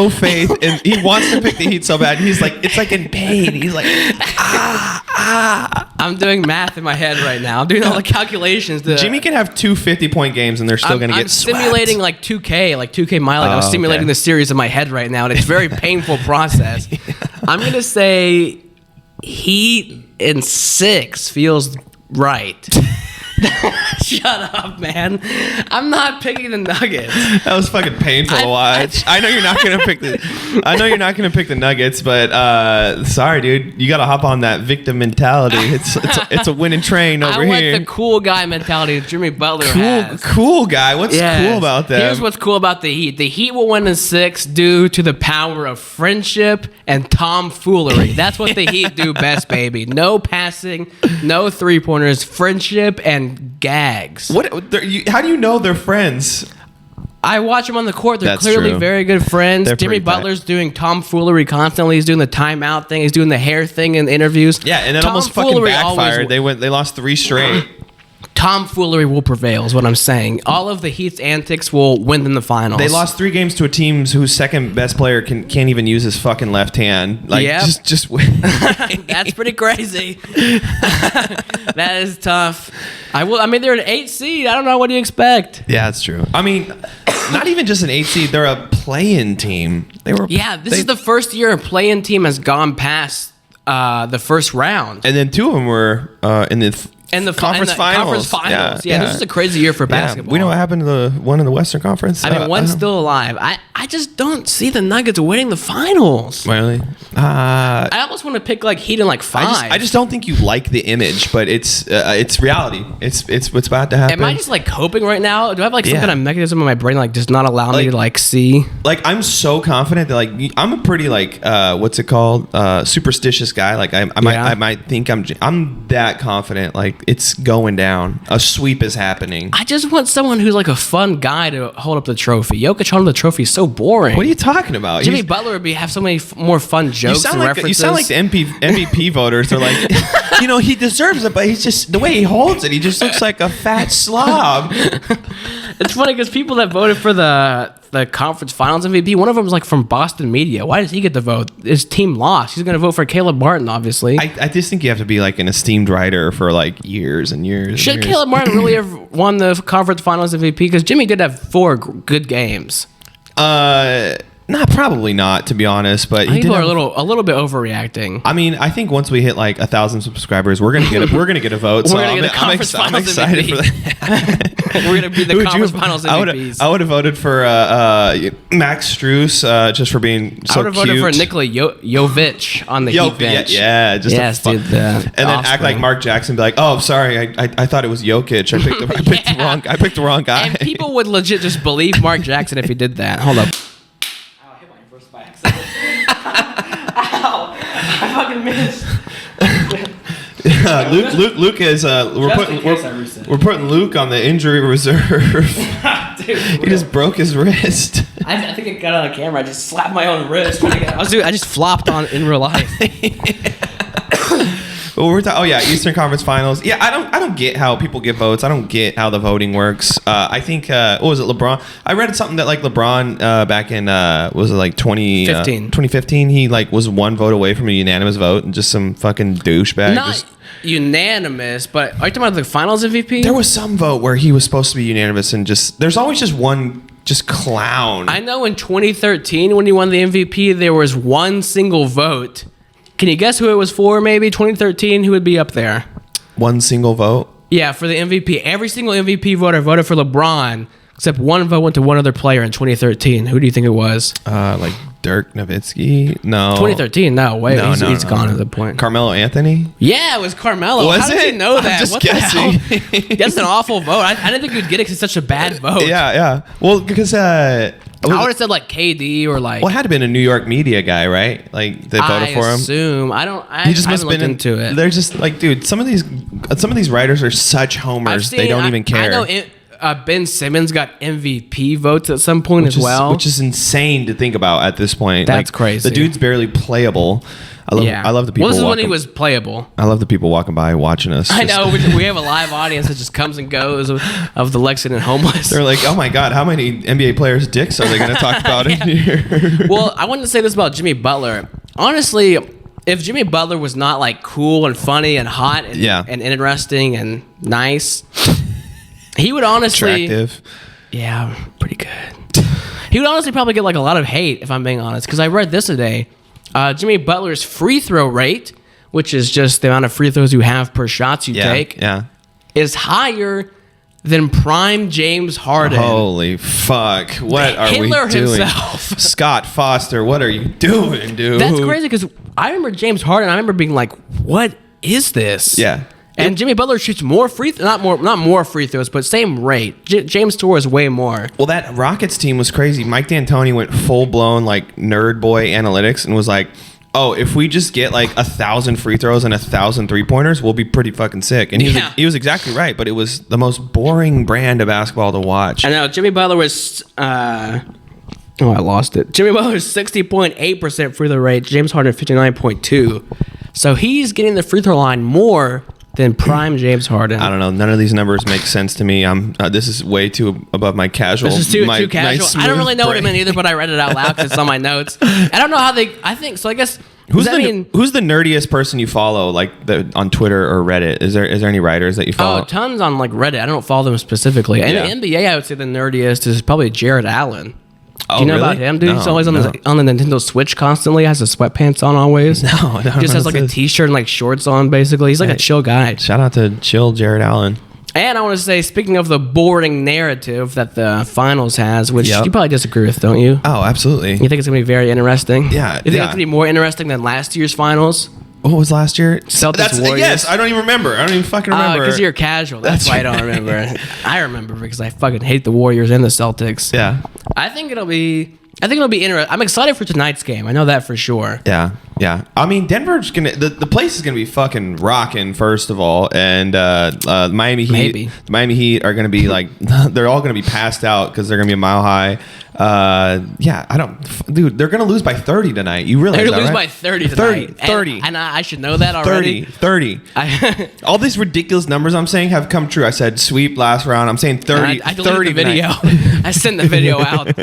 Speaker 2: faith, and he wants to pick the Heat so bad. He's like, it's like in pain. He's like,
Speaker 1: I'm doing math in my head right now. I'm doing all the calculations.
Speaker 2: Jimmy can have 2 50-point games, and they're still going to get swept.
Speaker 1: I'm simulating like 2K My League. I'm simulating the series in my head right now, and it's a very painful process. Yeah. I'm going to say Heat in 6 feels right. Shut up, man. I'm not picking the Nuggets.
Speaker 2: That was fucking painful to watch. I know you're not gonna pick the Nuggets, but sorry, dude. You gotta hop on that victim mentality. It's a winning train over here.
Speaker 1: I want the cool guy mentality that Jimmy Butler has.
Speaker 2: Cool guy. What's cool about that?
Speaker 1: Here's what's cool about the Heat. The Heat will win in 6 due to the power of friendship and tomfoolery. That's what the Heat do best, baby. No passing, no 3-pointers, friendship and gags.
Speaker 2: How do you know they're friends?
Speaker 1: I watch them on the court. They're
Speaker 2: That's
Speaker 1: clearly
Speaker 2: true.
Speaker 1: very good friends. Jimmy Butler's doing tomfoolery constantly. He's doing the timeout thing. He's doing the hair thing in interviews.
Speaker 2: Yeah, and it almost fucking backfired. They lost 3 straight.
Speaker 1: Tomfoolery will prevail is what I'm saying. All of the Heat's antics will win in the finals.
Speaker 2: They lost 3 games to a team whose second best player can't even use his fucking left hand. Like, just win.
Speaker 1: That's pretty crazy. That is tough. They're an 8 seed. I don't know. What do you expect?
Speaker 2: Yeah, that's true. I mean, not even just an 8 seed. They're a play-in team.
Speaker 1: This is the first year a play-in team has gone past the first round.
Speaker 2: And then 2 of them were in the conference finals.
Speaker 1: Yeah, this is a crazy year for basketball.
Speaker 2: We know what happened to the one in the Western Conference.
Speaker 1: One's still alive. I just don't see the Nuggets winning the finals.
Speaker 2: Really?
Speaker 1: I almost want to pick like Heat in like 5.
Speaker 2: I just don't think you like the image, but it's reality. It's what's about to happen.
Speaker 1: Am I just like coping right now? Do I have like some kind of mechanism in my brain like does not allow me to like see?
Speaker 2: Like I'm so confident that like I'm a pretty like what's it called superstitious guy. Like I might think I'm that confident like like it's going down. A sweep is happening.
Speaker 1: I just want someone who's like a fun guy to hold up the trophy. Jokic holding the trophy is so boring.
Speaker 2: What are you talking about?
Speaker 1: Jimmy Butler would have so many more fun jokes and references.
Speaker 2: You sound like the MVP voters are like, he deserves it, but he's just the way he holds it. He just looks like a fat slob.
Speaker 1: It's funny because people that voted for the conference finals MVP, one of them was like from Boston media. Why does he get the vote? His team lost. He's going to vote for Caleb Martin, obviously.
Speaker 2: I just think you have to be like an esteemed writer for like years and years.
Speaker 1: Should Caleb Martin really have won the conference finals MVP? Because Jimmy did have 4 good games.
Speaker 2: Probably not, to be honest. But
Speaker 1: people are a little bit overreacting.
Speaker 2: I mean, I think once we hit like 1,000 subscribers, we're gonna get a vote.
Speaker 1: We're gonna get the conference finals
Speaker 2: excited
Speaker 1: MVP.
Speaker 2: for that.
Speaker 1: We're gonna be the conference finals MVPs.
Speaker 2: I would have voted for Max Strus just for being so cute.
Speaker 1: I would have voted for Nikola Jokic on the Heat bench.
Speaker 2: Yeah, just
Speaker 1: dude.
Speaker 2: And then act like Mark Jackson, be like, "Oh, sorry, I thought it was Jokic. I picked the wrong guy."
Speaker 1: And people would legit just believe Mark Jackson if he did that. Hold up. Ow! I fucking missed.
Speaker 2: Luke is we're putting Luke on the injury reserve. Dude, he just broke his wrist.
Speaker 1: I think I got on camera. I just slapped my own wrist. I just flopped on in real life.
Speaker 2: Well, Eastern Conference Finals. Yeah, I don't get how people get votes. I don't get how the voting works. I think what was it, LeBron? I read something that like LeBron back in was it like 2015? He like was 1 vote away from a unanimous vote, and just some fucking douchebag.
Speaker 1: Not unanimous, but are you talking about the Finals MVP?
Speaker 2: There was some vote where he was supposed to be unanimous, and there's always just one clown.
Speaker 1: I know in 2013 when he won the MVP, there was 1 single vote. Can you guess who it was for, maybe? 2013, who would be up there?
Speaker 2: 1 single vote?
Speaker 1: Yeah, for the MVP. Every single MVP voter voted for LeBron, except 1 vote went to 1 other player in 2013. Who do you think it was?
Speaker 2: Like Dirk Nowitzki? No.
Speaker 1: 2013? No, wait. He's gone at the point.
Speaker 2: Carmelo Anthony?
Speaker 1: Yeah, it was Carmelo. How did you know that?
Speaker 2: I'm just guessing.
Speaker 1: That's an awful vote. I didn't think you'd get it because it's such a bad vote.
Speaker 2: Yeah. Well, because...
Speaker 1: I would have said like KD or like.
Speaker 2: Well, it had to have been a New York media guy, right? Like they voted for him.
Speaker 1: I assume. I just must have been into it.
Speaker 2: They're just like, dude. Some of these writers are such homers. They don't even care.
Speaker 1: I know Ben Simmons got MVP votes at some point as well,
Speaker 2: which is insane to think about at this point.
Speaker 1: That's crazy.
Speaker 2: The dude's barely playable. I love the people.
Speaker 1: Well, this is when he was playable.
Speaker 2: I love the people walking by watching us.
Speaker 1: I know we have a live audience that just comes and goes of the Lexington homeless.
Speaker 2: They're like, oh my god, how many NBA players' dicks are they going to talk about in here?
Speaker 1: Well, I wanted to say this about Jimmy Butler. Honestly, if Jimmy Butler was not like cool and funny and hot and interesting and nice, he would honestly
Speaker 2: attractive.
Speaker 1: Yeah, pretty good. He would honestly probably get like a lot of hate if I'm being honest, because I read this today. Jimmy Butler's free throw rate, which is just the amount of free throws you have per shots you take, is higher than prime James Harden.
Speaker 2: Holy fuck. What are we doing?
Speaker 1: Himself.
Speaker 2: Scott Foster, what are you doing, dude?
Speaker 1: That's crazy because I remember James Harden. I remember being like, what is this?
Speaker 2: Yeah.
Speaker 1: And Jimmy Butler shoots more free not more free throws, but same rate. James scores way more.
Speaker 2: Well, that Rockets team was crazy. Mike D'Antoni went full blown like nerd boy analytics and was like, "Oh, if we just get like 1,000 free throws and 1,000 3-pointers, we'll be pretty fucking sick." And he was exactly right. But it was the most boring brand of basketball to watch.
Speaker 1: I know Jimmy Butler was. I lost it. Jimmy Butler's 60.8% free throw rate. James Harden 59.2%. So he's getting the free throw line more than prime James Harden.
Speaker 2: I don't know. None of these numbers make sense to me. This is way too above my casual.
Speaker 1: This is too casual. I don't really know what it meant either, but I read it out loud because it's on my notes. I don't know how they. I think so. I guess.
Speaker 2: Who's the nerdiest person you follow, like on Twitter or Reddit? Is there any writers that you follow?
Speaker 1: Oh, tons on like Reddit. I don't follow them specifically. And the NBA, I would say the nerdiest is probably Jared Allen.
Speaker 2: Oh,
Speaker 1: do you know about him, dude?
Speaker 2: No,
Speaker 1: He's always on the Nintendo Switch constantly. Has his sweatpants on always.
Speaker 2: No.
Speaker 1: He just has like a t-shirt and like shorts on, basically. He's like a chill guy.
Speaker 2: Shout out to chill Jared Allen.
Speaker 1: And I want to say, speaking of the boring narrative that the finals has, which you probably disagree with, don't you?
Speaker 2: Oh, absolutely.
Speaker 1: You think it's going to be very interesting?
Speaker 2: Yeah.
Speaker 1: You think it's going to be more interesting than last year's finals?
Speaker 2: What was last year?
Speaker 1: Celtics Warriors.
Speaker 2: Yes, I don't even remember. I don't even fucking remember.
Speaker 1: Because you're casual. That's why I don't remember. I remember because I fucking hate the Warriors and the Celtics.
Speaker 2: Yeah.
Speaker 1: I think it'll be I think it'll be interesting. I'm excited for tonight's game. I know that for sure.
Speaker 2: Yeah. I mean, Denver's gonna the place is gonna be fucking rocking dude, and Miami Heat.
Speaker 1: Maybe.
Speaker 2: The Miami Heat are gonna be like they're all gonna be passed out because they're gonna be a mile high. Dude, they're gonna lose by 30 tonight. You realize
Speaker 1: They're
Speaker 2: that,
Speaker 1: gonna lose
Speaker 2: right?
Speaker 1: by 30 tonight.
Speaker 2: 30.
Speaker 1: And I should know that already.
Speaker 2: 30. All these ridiculous numbers I'm saying have come true. I said sweep last round. I'm saying 30.
Speaker 1: I deleted
Speaker 2: 30
Speaker 1: the video. I sent the video out.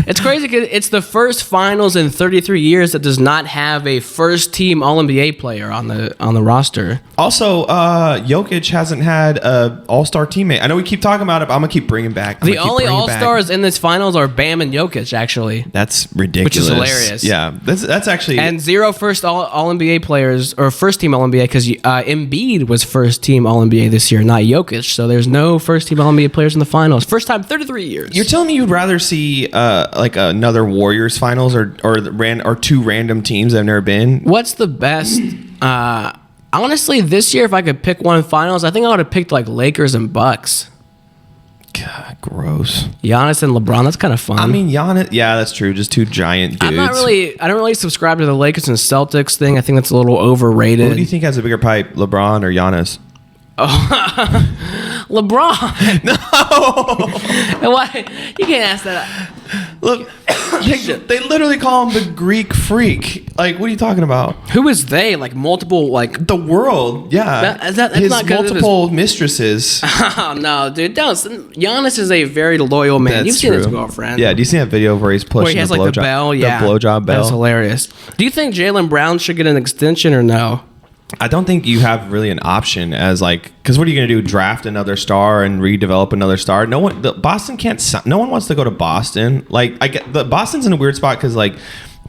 Speaker 1: It's crazy because it's the first finals in 33 years that does not have a first team All-NBA player on the roster.
Speaker 2: Also, Jokic hasn't had an all-star teammate. I know we keep talking about it, but I'm gonna keep bringing back.
Speaker 1: The only all-stars in this finals are Bam and Jokic, actually.
Speaker 2: That's ridiculous.
Speaker 1: Which is hilarious.
Speaker 2: Yeah, that's actually...
Speaker 1: And 0 first All-NBA players, or first-team All-NBA, because Embiid was first-team All-NBA this year, not Jokic. So there's no first-team All-NBA players in the finals. First time 33 years.
Speaker 2: You're telling me you'd rather see like another Warriors finals or two random teams that have never been?
Speaker 1: What's the best... honestly, this year, if I could pick one finals, I think I would have picked like Lakers and Bucks.
Speaker 2: God, gross.
Speaker 1: Giannis and LeBron, that's kind of fun.
Speaker 2: I mean, Giannis, yeah, that's true. Just two giant dudes.
Speaker 1: I don't really subscribe to the Lakers and Celtics thing. I think that's a little overrated.
Speaker 2: Who do you think has a bigger pipe, LeBron or Giannis?
Speaker 1: LeBron.
Speaker 2: No.
Speaker 1: Why? You can't ask that.
Speaker 2: Look, they literally call him the Greek freak. Like, what are you talking about?
Speaker 1: Who is they? Like multiple, like
Speaker 2: the world. Yeah,
Speaker 1: that's
Speaker 2: his
Speaker 1: not good.
Speaker 2: multiple mistresses.
Speaker 1: Oh no, dude! Giannis is a very loyal man.
Speaker 2: That's
Speaker 1: You've seen
Speaker 2: true.
Speaker 1: his girlfriend.
Speaker 2: Yeah. Do you see that video where he's pushing
Speaker 1: where he has
Speaker 2: the
Speaker 1: like the
Speaker 2: blowjob
Speaker 1: bell? Yeah,
Speaker 2: the blowjob bell.
Speaker 1: That's hilarious. Do you think Jaylen Brown should get an extension or no?
Speaker 2: I don't think you have really an option as like, because what are you going to do? Draft another star and redevelop another star? Boston can't. No one wants to go to Boston. Like, I get Boston's in a weird spot because like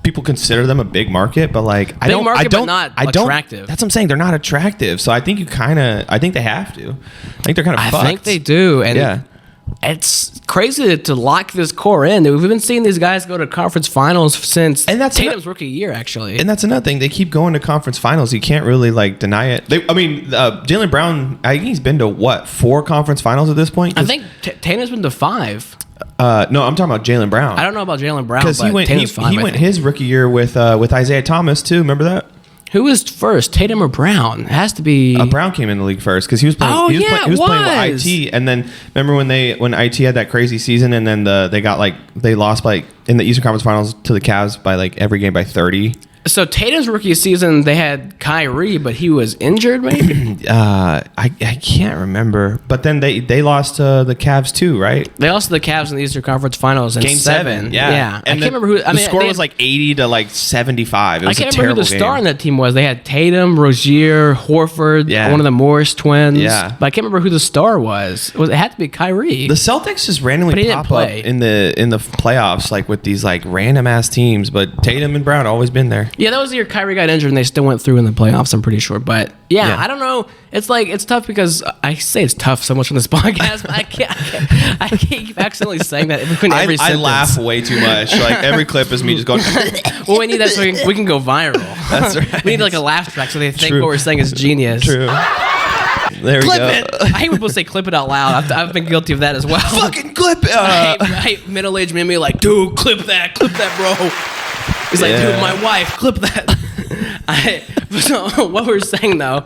Speaker 2: people consider them a big market, but like
Speaker 1: but not attractive.
Speaker 2: That's what I'm saying. They're not attractive. So I think I think they have to. I think they're kind of.
Speaker 1: I think they do. And
Speaker 2: yeah.
Speaker 1: It's crazy to lock this core in. We've been seeing these guys go to conference finals since Tatum's rookie year, actually.
Speaker 2: And that's another thing. They keep going to conference finals. You can't really like deny it. Jaylen Brown, I think he's been to what, 4 conference finals at this point?
Speaker 1: I think Tatum's been to 5.
Speaker 2: No, I'm talking about Jaylen Brown.
Speaker 1: I don't know about Jaylen Brown,
Speaker 2: because he went his rookie year with Isaiah Thomas too. Remember that? Who
Speaker 1: was first, Tatum or Brown? It has to be
Speaker 2: Brown came in the league first because he was playing. He was playing with IT, and then remember when IT had that crazy season, and then they lost by in the Eastern Conference Finals to the Cavs by like every game by 30.
Speaker 1: So Tatum's rookie season, they had Kyrie, but he was injured, maybe?
Speaker 2: I can't remember. But then they lost to the Cavs too, right?
Speaker 1: They lost to the Cavs in the Eastern Conference Finals in
Speaker 2: Game 7. Yeah.
Speaker 1: And I can't remember who.
Speaker 2: The score was like 80 to like 75. It was
Speaker 1: I can't remember who the star in that team was. They had Tatum, Rozier, Horford, one of the Morris twins.
Speaker 2: Yeah.
Speaker 1: But I can't remember who the star was. It had to be Kyrie.
Speaker 2: The Celtics just randomly pop up in the playoffs like with these like random ass teams, but Tatum and Brown always been there.
Speaker 1: Yeah, that was the year Kyrie got injured and they still went through in the playoffs, I'm pretty sure. But yeah, I don't know. It's tough because I say it's tough so much on this podcast, but I keep accidentally saying that between every sentence.
Speaker 2: I laugh way too much. Like every clip is me just going.
Speaker 1: Well, we need that so we can go viral.
Speaker 2: That's right.
Speaker 1: We need like a laugh track so they think what we're saying is genius.
Speaker 2: True. There we
Speaker 1: clip
Speaker 2: go.
Speaker 1: it. I hate when people say clip it out loud. I've been guilty of that as well.
Speaker 2: Fucking clip it.
Speaker 1: I hate middle-aged men be like, dude, clip that, bro. He's like, dude, my wife, clip that. So what we're saying though,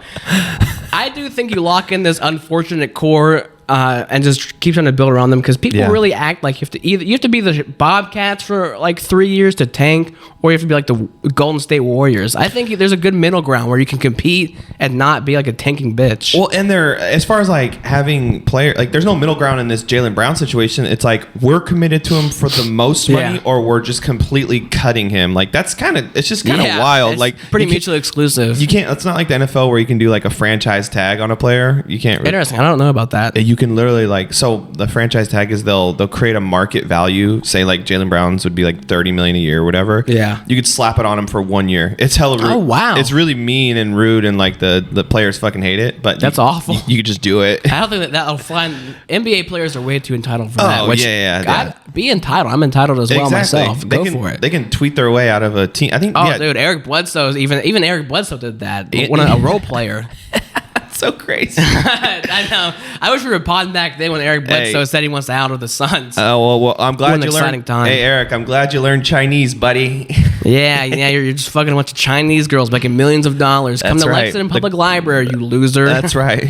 Speaker 1: I do think you lock in this unfortunate core and just keep trying to build around them because people really act like you have to be the Bobcats for like 3 years to tank, or you have to be like the Golden State Warriors. I think there's a good middle ground where you can compete and not be like a tanking bitch.
Speaker 2: Well, and as far as like having there's no middle ground in this Jaylen Brown situation. It's like we're committed to him for the most money, or we're just completely cutting him. Like it's just kind of wild.
Speaker 1: It's
Speaker 2: like
Speaker 1: pretty mutually exclusive.
Speaker 2: You can't. It's not like the NFL where you can do like a franchise tag on a player. You can't.
Speaker 1: Interesting. I don't know about that.
Speaker 2: You can literally the franchise tag is they'll create a market value. Say like Jaylen Brown's would be like $30 million a year or whatever.
Speaker 1: Yeah.
Speaker 2: You could slap it on him for 1 year. It's hella rude.
Speaker 1: Oh wow.
Speaker 2: It's really mean and rude, and like the players fucking hate it. But
Speaker 1: that's awful.
Speaker 2: You could just do it.
Speaker 1: I don't think that'll fly. NBA players are way too entitled for that.
Speaker 2: Yeah.
Speaker 1: Be entitled. I'm entitled as well myself. Go for it.
Speaker 2: They can tweet their way out of a team. I think.
Speaker 1: Oh, dude, Eric Bledsoe even Eric Bledsoe did that. A role player.
Speaker 2: So crazy.
Speaker 1: I know. I wish we were podding back then when Eric Bledsoe said he wants out of the Suns.
Speaker 2: Oh, well, I'm glad you learned.
Speaker 1: Time.
Speaker 2: Hey, Eric, I'm glad you learned Chinese, buddy.
Speaker 1: Yeah, you're just fucking a bunch of Chinese girls making millions of dollars. Come to Lexington Public Library, you loser.
Speaker 2: That's right.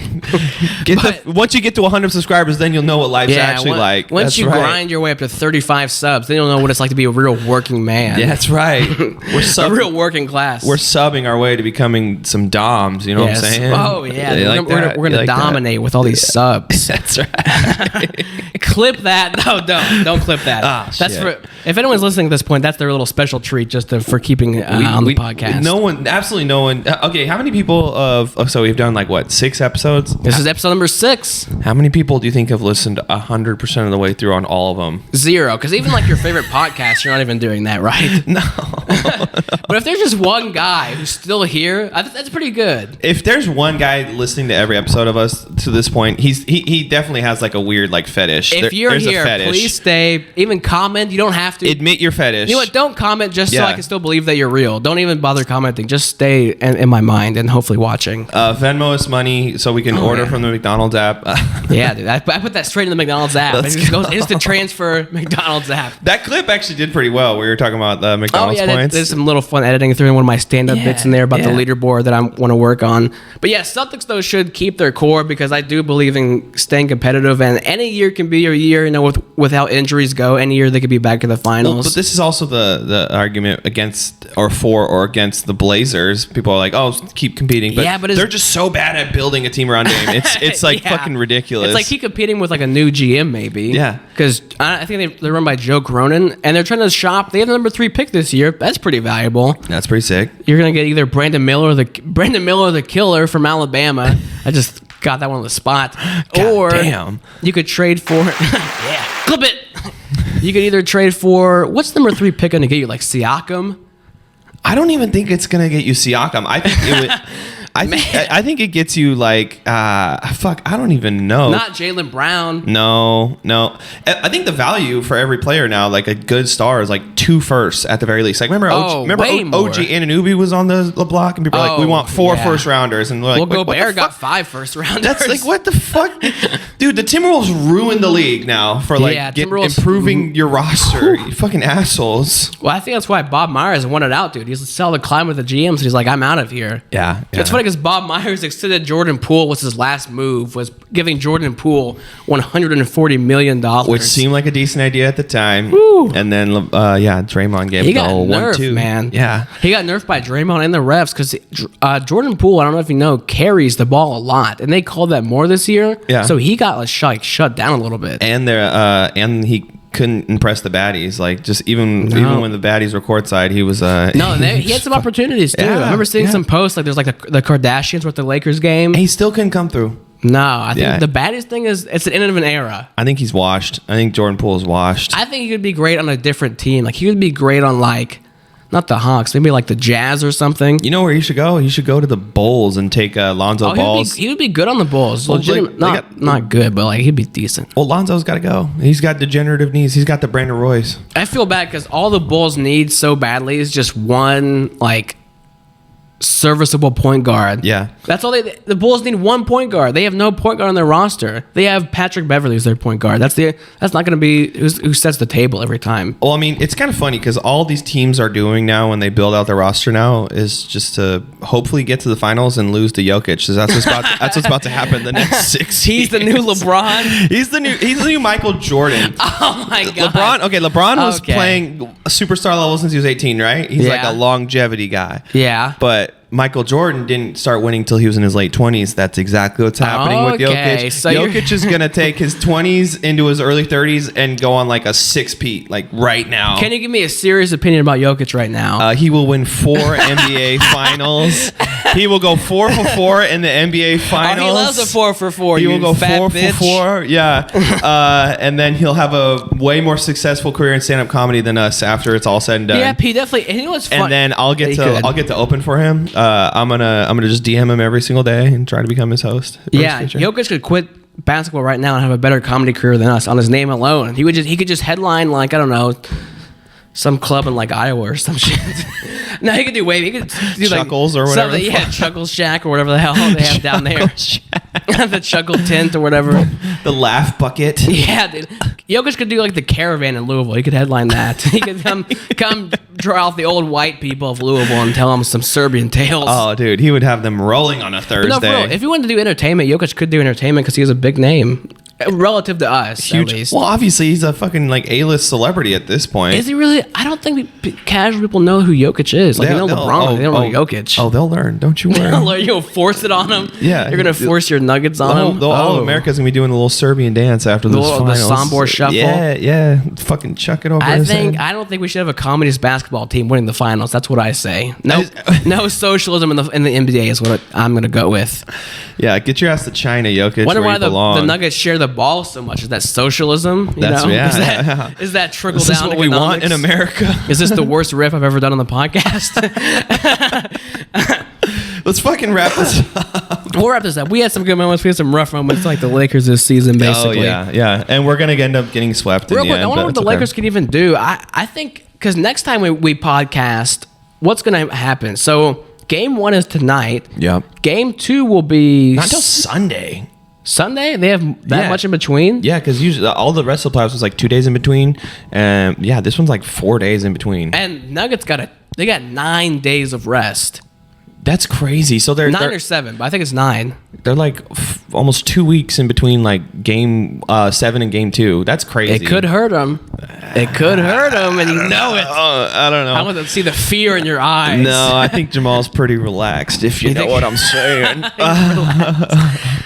Speaker 2: Once you get to 100 subscribers, then you'll know what life's actually like.
Speaker 1: Once you grind your way up to 35 subs, then you'll know what it's like to be a real working man.
Speaker 2: Yeah, that's right. We're
Speaker 1: a real working class.
Speaker 2: We're subbing our way to becoming some doms. You know what I'm saying?
Speaker 1: Oh yeah, we're gonna dominate with all these subs.
Speaker 2: That's right.
Speaker 1: Clip that. No, don't clip that. That's
Speaker 2: shit.
Speaker 1: If anyone's listening at this point, that's their little special treat just for keeping on the podcast.
Speaker 2: Absolutely no one. Okay, how many people so we've done like what, 6 episodes?
Speaker 1: This is episode number 6.
Speaker 2: How many people do you think have listened 100% of the way through on all of them?
Speaker 1: 0, because even like your favorite podcast, you're not even doing that, right?
Speaker 2: No.
Speaker 1: But if there's just one guy who's still here, that's pretty good.
Speaker 2: If there's one guy listening to every episode of us to this point, he definitely has like a weird like fetish.
Speaker 1: If you're here, please stay. Even comment. You don't have to
Speaker 2: admit your fetish.
Speaker 1: You know what? Don't comment just so I can still believe that you're real. Don't even bother commenting. Just stay in my mind and hopefully watching.
Speaker 2: Venmo us money so we can order from the McDonald's app.
Speaker 1: Yeah, dude. I put that straight in the McDonald's app. It just goes instant transfer McDonald's app.
Speaker 2: That clip actually did pretty well. We were talking about the McDonald's points.
Speaker 1: There's some little fun editing through in one of my stand-up bits in there about the leaderboard that I want to work on. But yeah, Celtics though should keep their core because I do believe in staying competitive, and any year can be your year. You know, with how injuries go, any year they could be back in the finals.
Speaker 2: Well, but this is also the argument against or for or against the Blazers. People are like, oh, keep competing, but they're just so bad at building a team around Dame. It's like fucking ridiculous.
Speaker 1: It's like keep competing with like a new GM maybe.
Speaker 2: Yeah,
Speaker 1: because I think they're run by Joe Cronin, and they're trying to shop. They have the number 3 pick this year. That's pretty valuable.
Speaker 2: That's pretty sick.
Speaker 1: You're gonna get either Brandon Miller, the killer from Alabama. I just got that one on the spot. Or you could trade for clip it. You could either trade for what's the number 3 pick gonna get you, like Siakam?
Speaker 2: I don't even think it's gonna get you Siakam. I think it would. I think it gets you like I don't even know.
Speaker 1: Not Jaylen Brown.
Speaker 2: No. I think the value for every player now, like a good star, is like 2 firsts at the very least. Like remember OG Anunoby was on the block, and people were like, we want 4 first rounders, and we're like,
Speaker 1: Gobert got 5 first rounders.
Speaker 2: That's like what the fuck, dude. The Timberwolves ruined the league now for like improving your roster. You fucking assholes.
Speaker 1: Well, I think that's why Bob Myers wanted out, dude. He's still the climb with the GMs. So he's like, I'm out of here.
Speaker 2: Yeah.
Speaker 1: It's funny because Bob Myers extended Jordan Poole. Was his last move was giving Jordan Poole $140 million,
Speaker 2: which seemed like a decent idea at the time.
Speaker 1: Woo.
Speaker 2: And then Draymond gave the whole 1-2.
Speaker 1: Man.
Speaker 2: Yeah,
Speaker 1: he got nerfed by Draymond and the refs because Jordan Poole, I don't know if you know, carries the ball a lot, and they called that more this year. Yeah, so he got shut down a little bit.
Speaker 2: And he couldn't impress the baddies. Like just even when the baddies were courtside, he was
Speaker 1: he had some opportunities too. I remember seeing some posts like there's like the Kardashians with the Lakers game.
Speaker 2: He still couldn't come through.
Speaker 1: No, I think the baddest thing is it's the end of an era.
Speaker 2: I think he's washed. I think Jordan Poole is washed.
Speaker 1: I think he could be great on a different team. Like he would be great on like not the Hawks, maybe like the Jazz or something.
Speaker 2: You know where he should go? He should go to the Bulls and take Lonzo Ball.
Speaker 1: He would be good on the Bulls. Well, not good, but like he'd be decent.
Speaker 2: Well, Lonzo's got to go. He's got degenerative knees. He's got the Brandon Royce.
Speaker 1: I feel bad because all the Bulls need so badly is just one like serviceable point guard.
Speaker 2: Yeah,
Speaker 1: that's all the Bulls need. One point guard. They have no point guard on their roster. They have Patrick Beverley as their point guard. That's not going to be who sets the table every time.
Speaker 2: Well, I mean, it's kind of funny because all these teams are doing now when they build out their roster now is just to hopefully get to the finals and lose to Jokic. So that's what's about to happen the next 6 years.
Speaker 1: He's the new LeBron.
Speaker 2: He's the new Michael Jordan.
Speaker 1: Oh my god.
Speaker 2: LeBron was playing superstar level since he was 18, right? He's like a longevity guy.
Speaker 1: Yeah.
Speaker 2: But Michael Jordan didn't start winning till he was in his late 20s. That's exactly what's happening with Jokic. So Jokic is going to take his 20s into his early 30s and go on like a 6-peat, like right now.
Speaker 1: Can you give me a serious opinion about Jokic right now?
Speaker 2: He will win 4 NBA finals. He will go 4 for 4 in the NBA finals.
Speaker 1: Oh, he loves a 4 for 4.
Speaker 2: He will go 4 for 4. Yeah. And then he'll have a way more successful career in stand-up comedy than us after it's all said and done.
Speaker 1: Yeah, he definitely. And you know what's fun?
Speaker 2: And then I'll get to open for him. I'm gonna just DM him every single day and try to become his host.
Speaker 1: Yeah, Jokic could quit basketball right now and have a better comedy career than us on his name alone. He could just headline like I don't know, some club in like Iowa or some shit. No, he could do way. He could do
Speaker 2: Chuckles or whatever.
Speaker 1: Yeah, Chuckles Shack or whatever the hell they have down there. The Chuckle Tent or whatever.
Speaker 2: The Laugh Bucket.
Speaker 1: Yeah, dude. Jokic could do like the Caravan in Louisville. He could headline that. He could come draw out the old white people of Louisville and tell them some Serbian tales.
Speaker 2: Oh, dude, he would have them rolling on a Thursday.
Speaker 1: But no, for real, if you wanted to do entertainment, Jokic could do entertainment because he has a big name. Relative to us,
Speaker 2: Huge.
Speaker 1: at least.
Speaker 2: Well, obviously, he's a fucking like A-list celebrity at this point.
Speaker 1: Is he really? I don't think casual people know who Jokic is. Like, they know LeBron, they don't know Jokic.
Speaker 2: Oh, they'll learn. Don't you worry.
Speaker 1: You're going to force it on them?
Speaker 2: Yeah.
Speaker 1: You're going to force your nuggets on them?
Speaker 2: All America's going to be doing a little Serbian dance after this finals.
Speaker 1: The Sombor Shuffle?
Speaker 2: Yeah. Fucking chuck it over
Speaker 1: I don't think we should have a communist basketball team winning the finals. That's what I say. No socialism in the NBA is what I'm going to go with.
Speaker 2: Yeah, get your ass to China, Jokic.
Speaker 1: Wonder why
Speaker 2: the
Speaker 1: Nuggets share the ball so much. Is that socialism? Is that trickle down?
Speaker 2: Is this what we want in America?
Speaker 1: Is this the worst riff I've ever done on the podcast?
Speaker 2: Let's fucking wrap this up.
Speaker 1: We'll wrap this up. We had some good moments. We had some rough moments, like the Lakers this season, basically.
Speaker 2: Oh, yeah. And we're going to end up getting swept in the end.
Speaker 1: I wonder what the Lakers could even do. I think, because next time we podcast, what's going to happen? So, Game 1 is tonight.
Speaker 2: Yep.
Speaker 1: Game 2 will be...
Speaker 2: Not until Sunday.
Speaker 1: Sunday? They have that much in between?
Speaker 2: Yeah, because usually all the rest of the playoffs was like 2 days in between. And yeah, this one's like 4 days in between.
Speaker 1: And Nuggets got 9 days of rest.
Speaker 2: That's crazy. So they're
Speaker 1: 9 or 7, but I think it's 9.
Speaker 2: They're like almost 2 weeks in between like game 7 and game 2. That's crazy.
Speaker 1: It could hurt them. It could hurt them, and you know it.
Speaker 2: I don't know.
Speaker 1: I want to see the fear in your eyes.
Speaker 2: No, I think Jamal's pretty relaxed, if you know what I'm saying.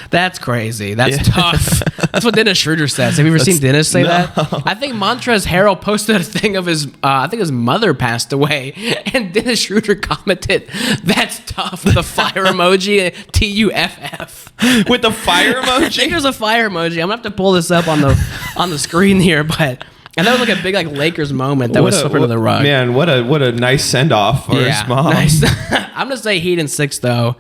Speaker 1: That's crazy. That's tough. That's what Dennis Schroeder says. Have you ever seen Dennis say that? I think Montrezl Harrell posted a thing of his, I think his mother passed away, and Dennis Schroeder commented, "That's tough," with a fire emoji, TUFF.
Speaker 2: With the fire emoji?
Speaker 1: I think there's a fire emoji. I'm going to have to pull this up on the screen here, but... And that was like a big Lakers moment that was slipped under the rug.
Speaker 2: Man, what a nice send off for his mom. Nice.
Speaker 1: I'm gonna say Heat in 6 though.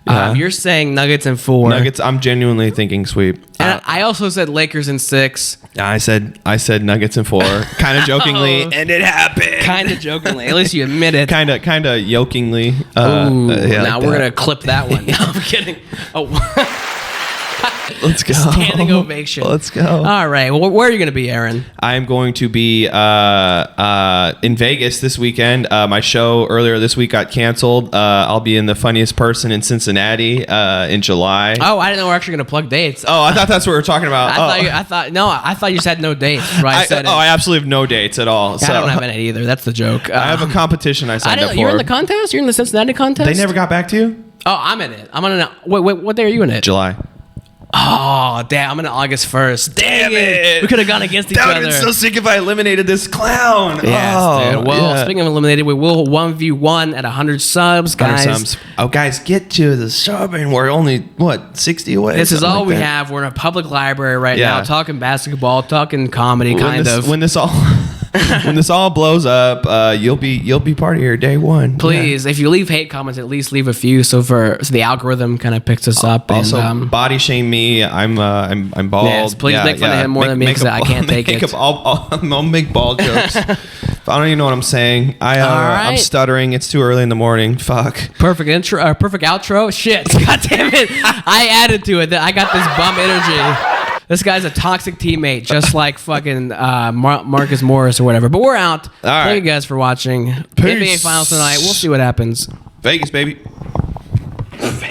Speaker 2: Yeah.
Speaker 1: You're saying Nuggets in 4.
Speaker 2: Nuggets. I'm genuinely thinking sweep.
Speaker 1: And I also said Lakers in 6.
Speaker 2: I said Nuggets in 4, kind of jokingly, and it happened.
Speaker 1: Kind of jokingly. At least you admit it.
Speaker 2: Kind of jokingly.
Speaker 1: Now we're gonna clip that one. No, I'm kidding. Oh.
Speaker 2: Let's go.
Speaker 1: Standing ovation.
Speaker 2: Let's go.
Speaker 1: All right. Well, where are you going to be, Aaron?
Speaker 2: I'm going to be in Vegas this weekend. My show earlier this week got canceled. I'll be in the Funniest Person in Cincinnati in July.
Speaker 1: Oh, I didn't know we're actually going to plug dates.
Speaker 2: Oh, I thought that's what we were talking about.
Speaker 1: I thought you said no dates. Right?
Speaker 2: I absolutely have no dates at all.
Speaker 1: I don't have any either. That's the joke.
Speaker 2: I have a competition I signed up for.
Speaker 1: You're in the contest? You're in the Cincinnati contest?
Speaker 2: They never got back to you?
Speaker 1: Oh, I'm in it. I'm on it. Wait, what day are you in it?
Speaker 2: July.
Speaker 1: Oh, damn. I'm in August 1st. Damn it. We could have gone against each other.
Speaker 2: That would have been so sick if I eliminated this clown.
Speaker 1: Yes, dude. Well, speaking of eliminated, we will 1v1 at 100 subs, guys.
Speaker 2: Oh, guys, get to the sub, and we're only, 60 away?
Speaker 1: This is all we have. We're in a public library right now, talking basketball, talking comedy, kind of.
Speaker 2: When this all... when this all blows up, you'll be part of your day one.
Speaker 1: Please, if you leave hate comments, at least leave a few so the algorithm kind of picks us up.
Speaker 2: Also, body shame me. I'm bald.
Speaker 1: Yes, please make fun of him more than me because I can't take it.
Speaker 2: I'll make bald jokes. I don't even know what I'm saying. I'm stuttering. It's too early in the morning. Fuck.
Speaker 1: Perfect intro. Perfect outro. Shit. God damn it. I added to it. I got this bum energy. This guy's a toxic teammate, just like fucking Marcus Morris or whatever. But we're out. Thank you guys for watching.
Speaker 2: Peace.
Speaker 1: NBA Finals tonight. We'll see what happens.
Speaker 2: Vegas, baby.